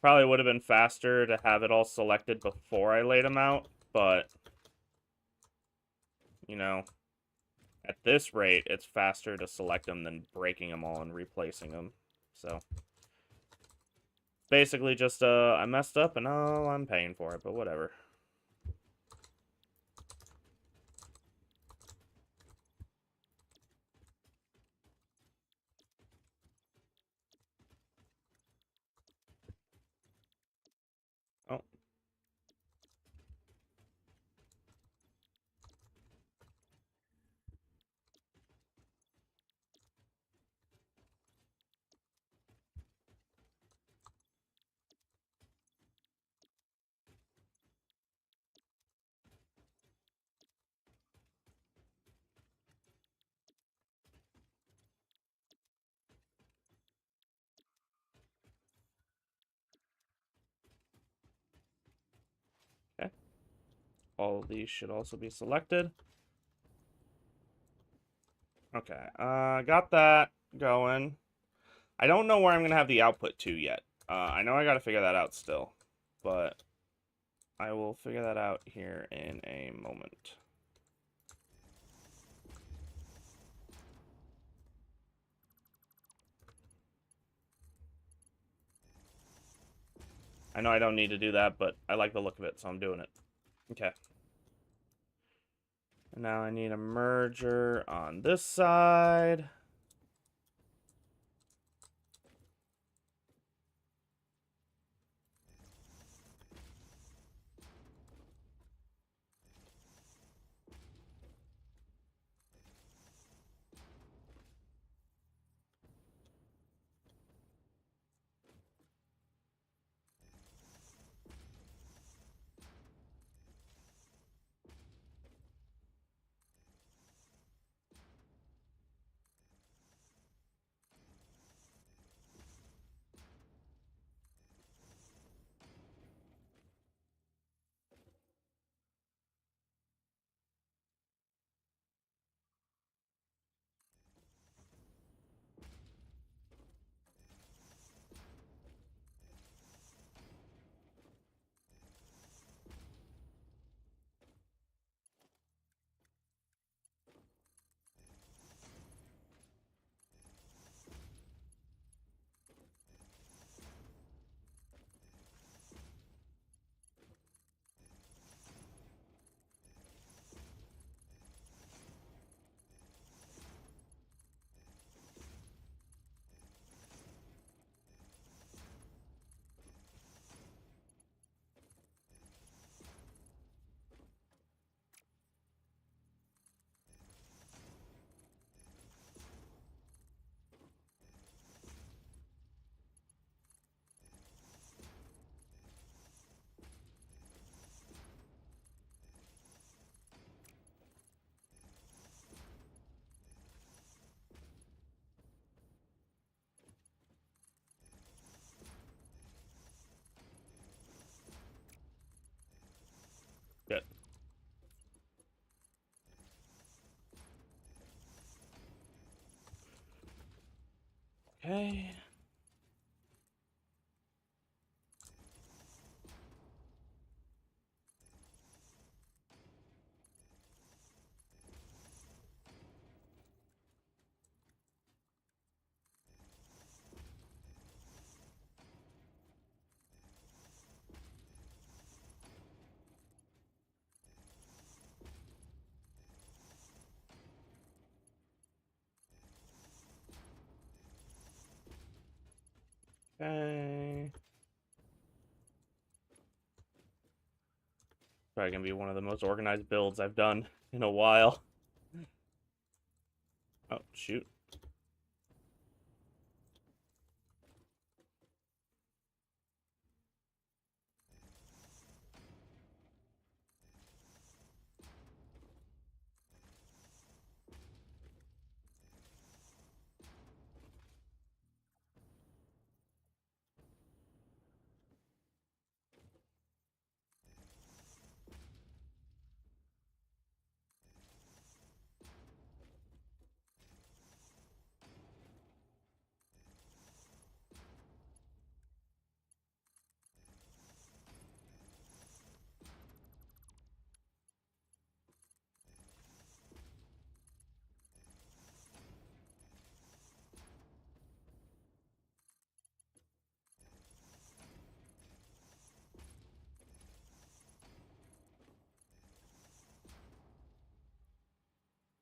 Speaker 1: Probably would have been faster to have it all selected before I laid them out, but you know, at this rate, it's faster to select them than breaking them all and replacing them. So basically just I messed up and oh, I'm paying for it, but whatever. Oh. Okay. All of these should also be selected. Okay, got that going. I don't know where I'm gonna have the output to yet. I know I gotta figure that out still, but I will figure that out here in a moment. I know I don't need to do that, but I like the look of it, so I'm doing it. Okay. And now I need a merger on this side. Good. Okay. Okay. Probably gonna be one of the most organized builds I've done in a while. Oh, shoot.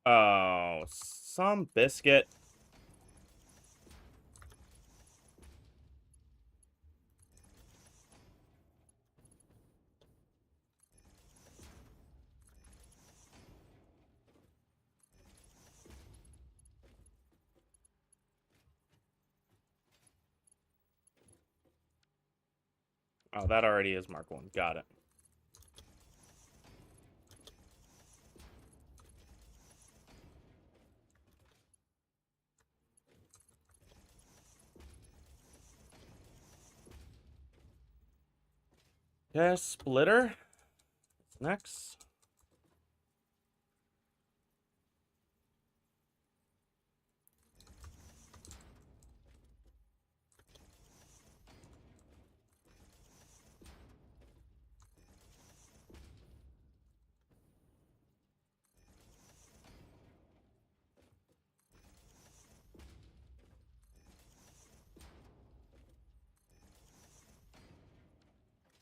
Speaker 1: Oh, some biscuit. Oh, that already is Mark 1. Got it. Okay, splitter. Next.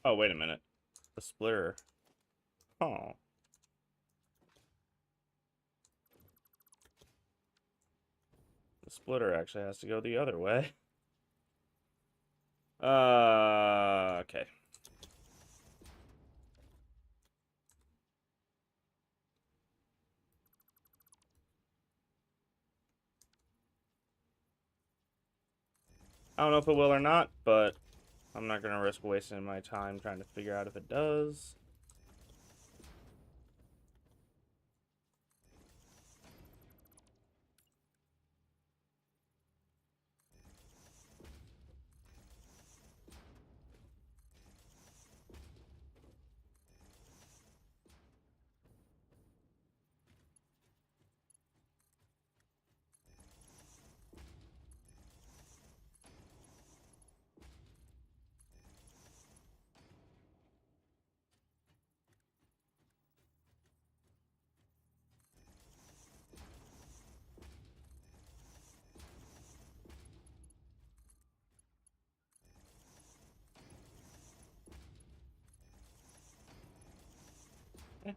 Speaker 1: Oh, wait a minute. The splitter. Oh. The splitter actually has to go the other way. Okay. I don't know if it will or not, but I'm not going to risk wasting my time trying to figure out if it does. Eh,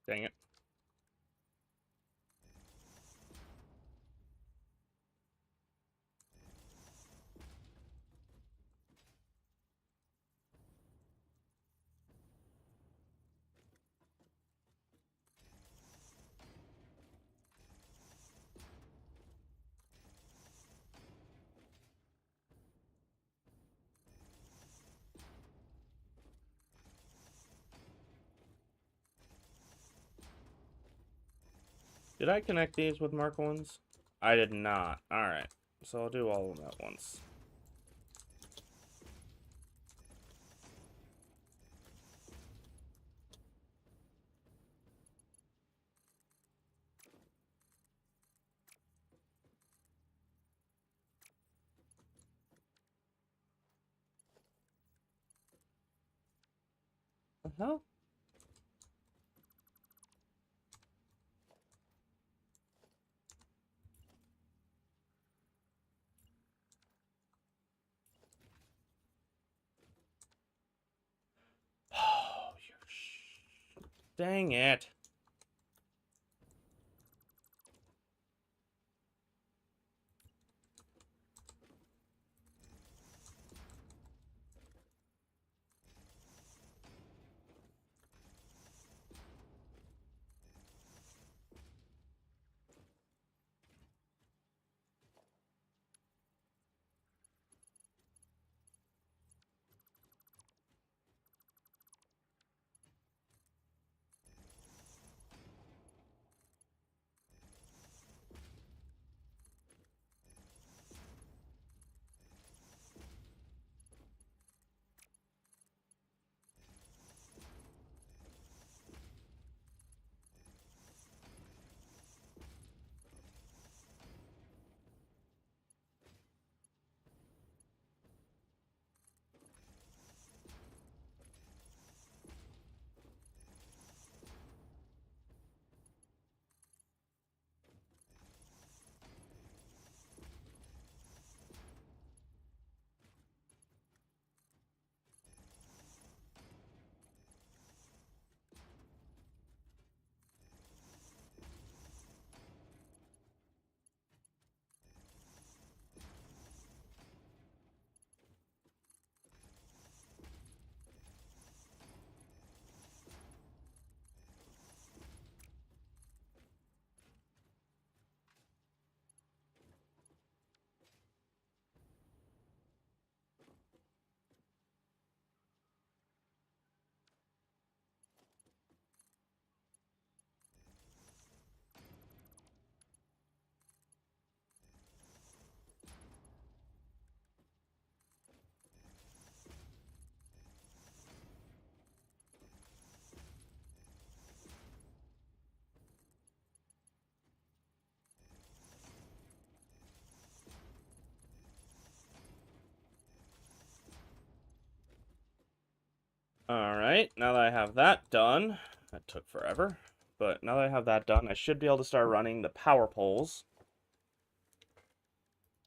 Speaker 1: dang it. Did I connect these with mark ones? I did not. Alright. So I'll do all of them at once. The hell? Oh, dang it. Alright, now that I have that done, that took forever, but now that I have that done, I should be able to start running the power poles.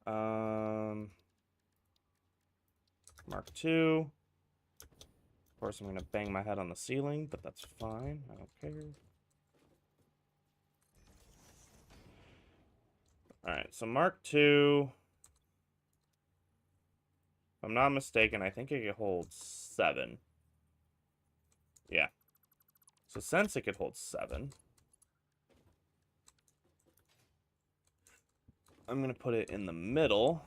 Speaker 1: Mark 2. Of course, I'm going to bang my head on the ceiling, but that's fine. I don't care. Alright, so Mark 2. If I'm not mistaken, I think it could hold 7. Yeah. So since it could hold 7, I'm going to put it in the middle.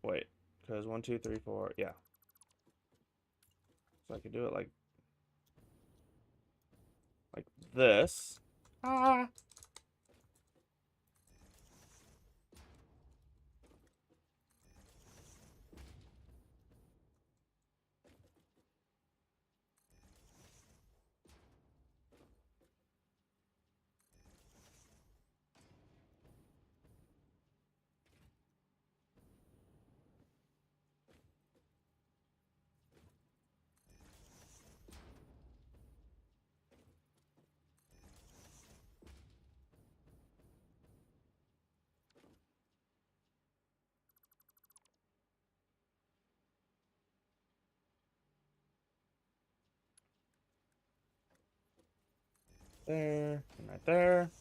Speaker 1: Wait, because 1, 2, 3, 4, yeah. So I could do it like this. Ah. There, and right there.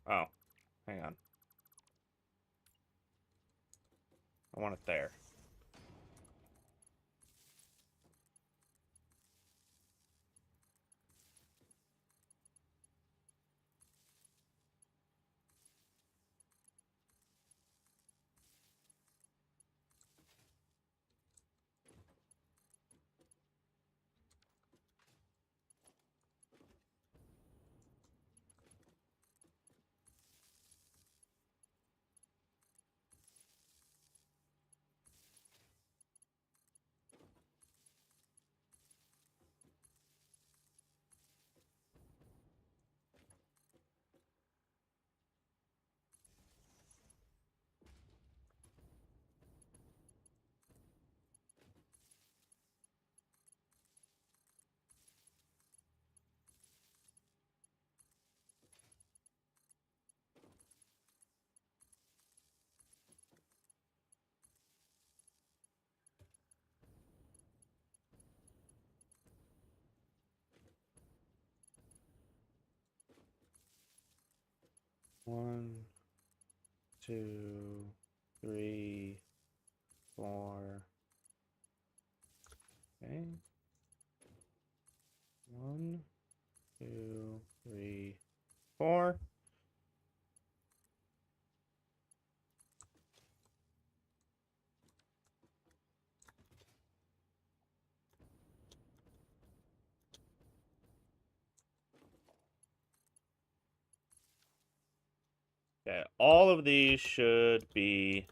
Speaker 1: Oh, hang on. I want it there. One, 2, 3, 4. Okay. 1, 2, 3, 4. Okay, all of these should be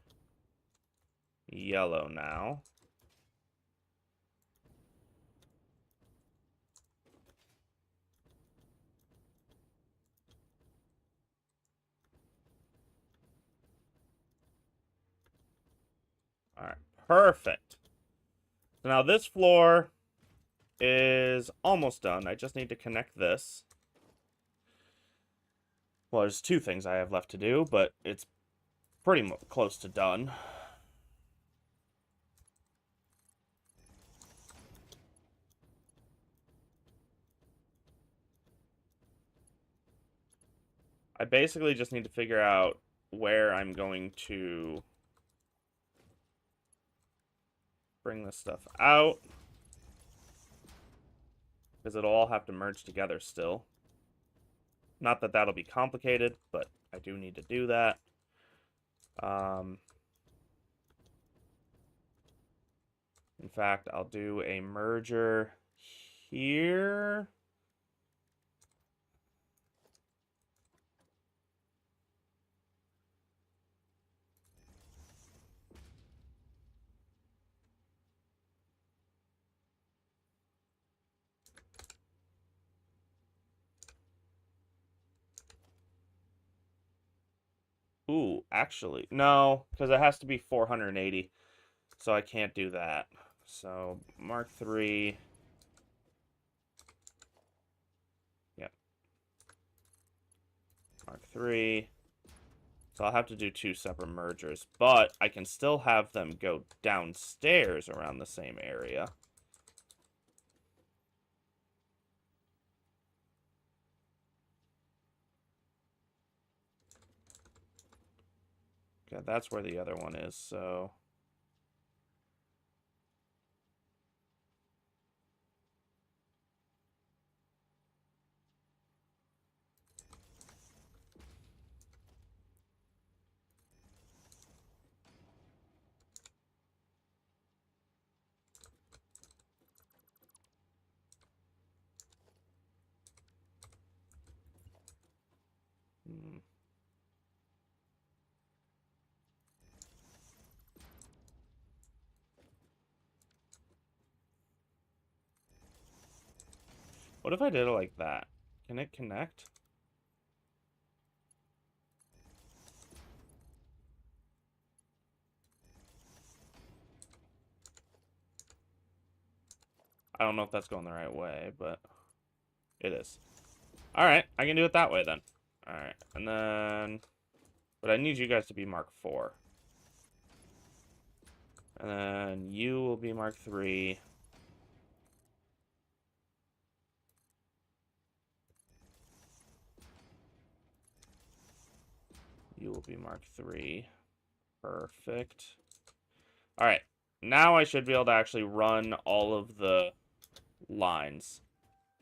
Speaker 1: yellow now. All right, perfect. So now this floor is almost done. I just need to connect this. Well, there's 2 things I have left to do, but it's pretty close to done. I basically just need to figure out where I'm going to bring this stuff out, because it'll all have to merge together still. Not that that'll be complicated, but I do need to do that. In fact, I'll do a merger here. Ooh, actually, no, because it has to be 480. So I can't do that. So, Mark 3. Yep. Mark 3. So I'll have to do 2 separate mergers. But I can still have them go downstairs around the same area. Okay, that's where the other one is, so... Hmm. What if I did it like that? Can it connect? I don't know if that's going the right way, but it is. Alright, I can do it that way then. Alright, and then... But I need you guys to be Mark 4. And then you will be Mark 3. You will be Mark 3. Perfect. Alright, now I should be able to actually run all of the lines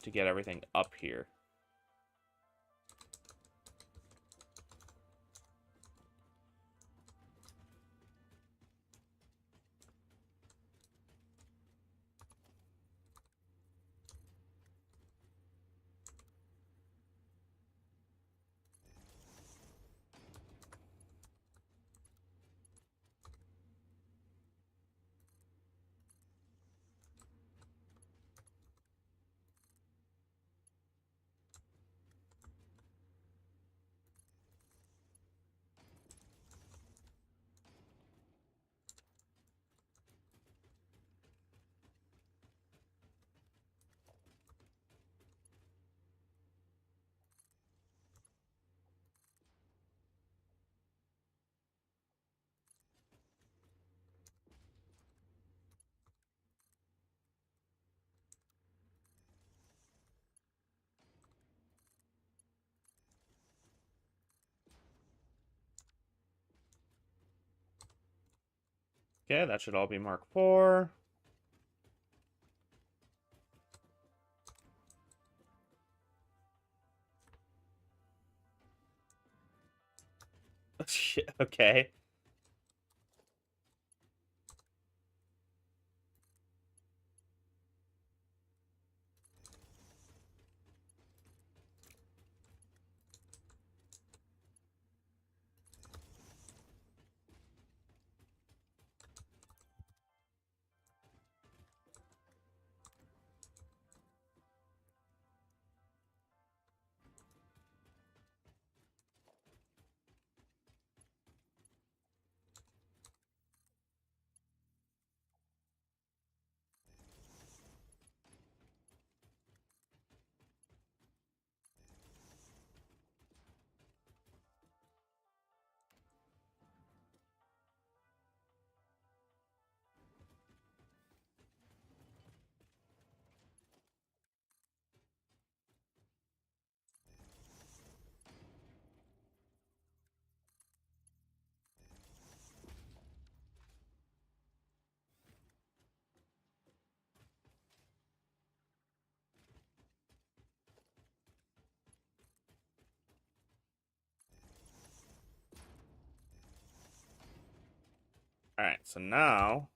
Speaker 1: to get everything up here. Okay, that should all be Mark 4. Okay. Alright, so now...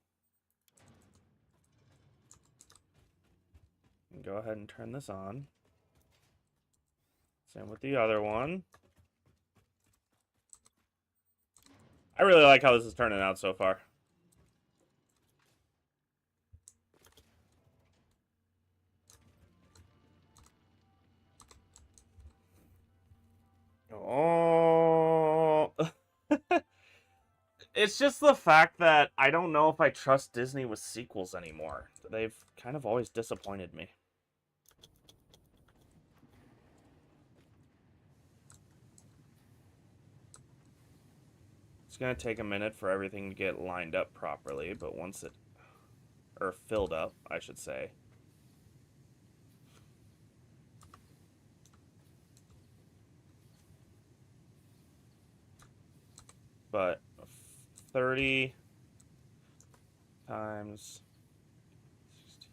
Speaker 1: Go ahead and turn this on. Same with the other one. I really like how this is turning out so far. Oh... It's just the fact that I don't know if I trust Disney with sequels anymore. They've kind of always disappointed me. It's going to take a minute for everything to get lined up properly, but once it... or filled up, I should say. But 30 times 60,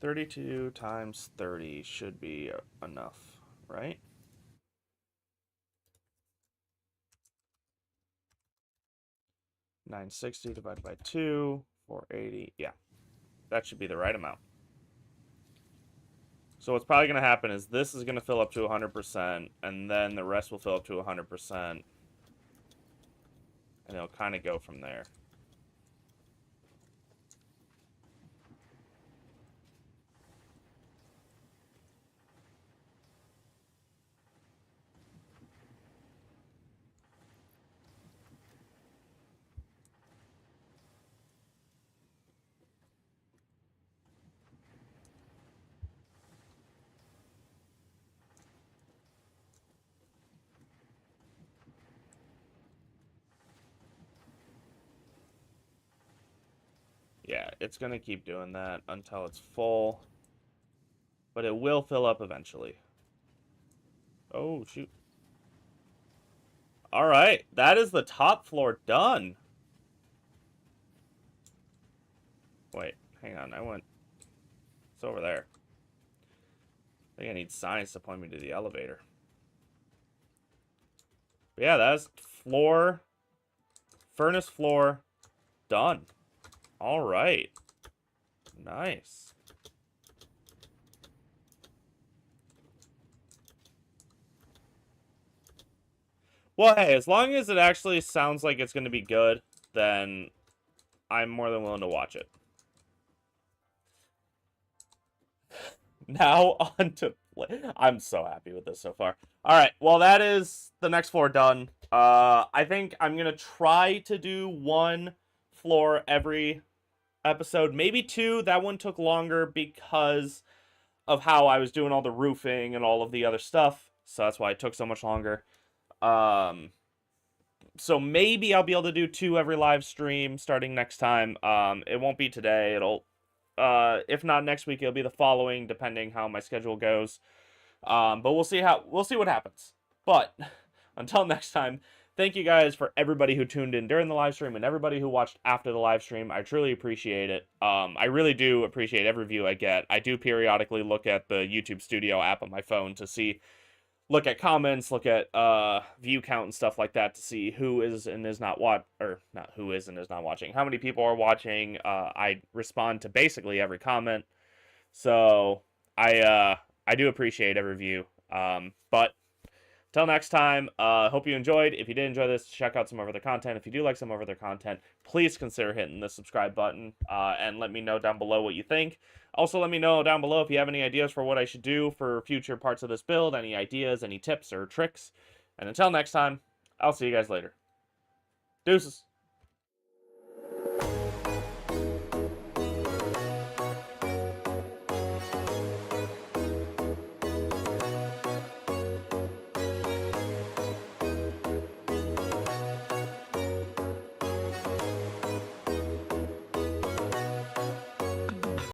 Speaker 1: 32 times 30 should be enough, right? $960 divided by 2, 480. Yeah, that should be the right amount. So what's probably going to happen is this is going to fill up to 100%, and then the rest will fill up to 100%, and it'll kind of go from there. Yeah, it's going to keep doing that until it's full. But it will fill up eventually. Oh, shoot. Alright, that is the top floor done. Wait, hang on, I went... It's over there. I think I need signs to point me to the elevator. But yeah, that's floor... furnace floor done. Alright. Nice. Well, hey, as long as it actually sounds like it's going to be good, then I'm more than willing to watch it. Now on to play. I'm so happy with this so far. Alright, well, that is the next floor done. I think I'm going to try to do one floor every episode. Maybe two. That one took longer because of how I was doing all the roofing and all of the other stuff. So that's why it took so much longer. So maybe I'll be able to do two every live stream starting next time. It won't be today. It'll, if not next week, it'll be the following, depending how my schedule goes. But we'll see what happens. But until next time, thank you guys for everybody who tuned in during the live stream and everybody who watched after the live stream. I truly appreciate it. I really do appreciate every view I get. I do periodically look at the YouTube Studio app on my phone to look at comments, look at view count and stuff like that to see who is and is not watching, how many people are watching. I respond to basically every comment, so I do appreciate every view. But till next time, hope you enjoyed. If you did enjoy this, check out some of other content. If you do like some of other content, please consider hitting the subscribe button and let me know down below what you think. Also, let me know down below if you have any ideas for what I should do for future parts of this build, any ideas, any tips or tricks. And until next time, I'll see you guys later. Deuces.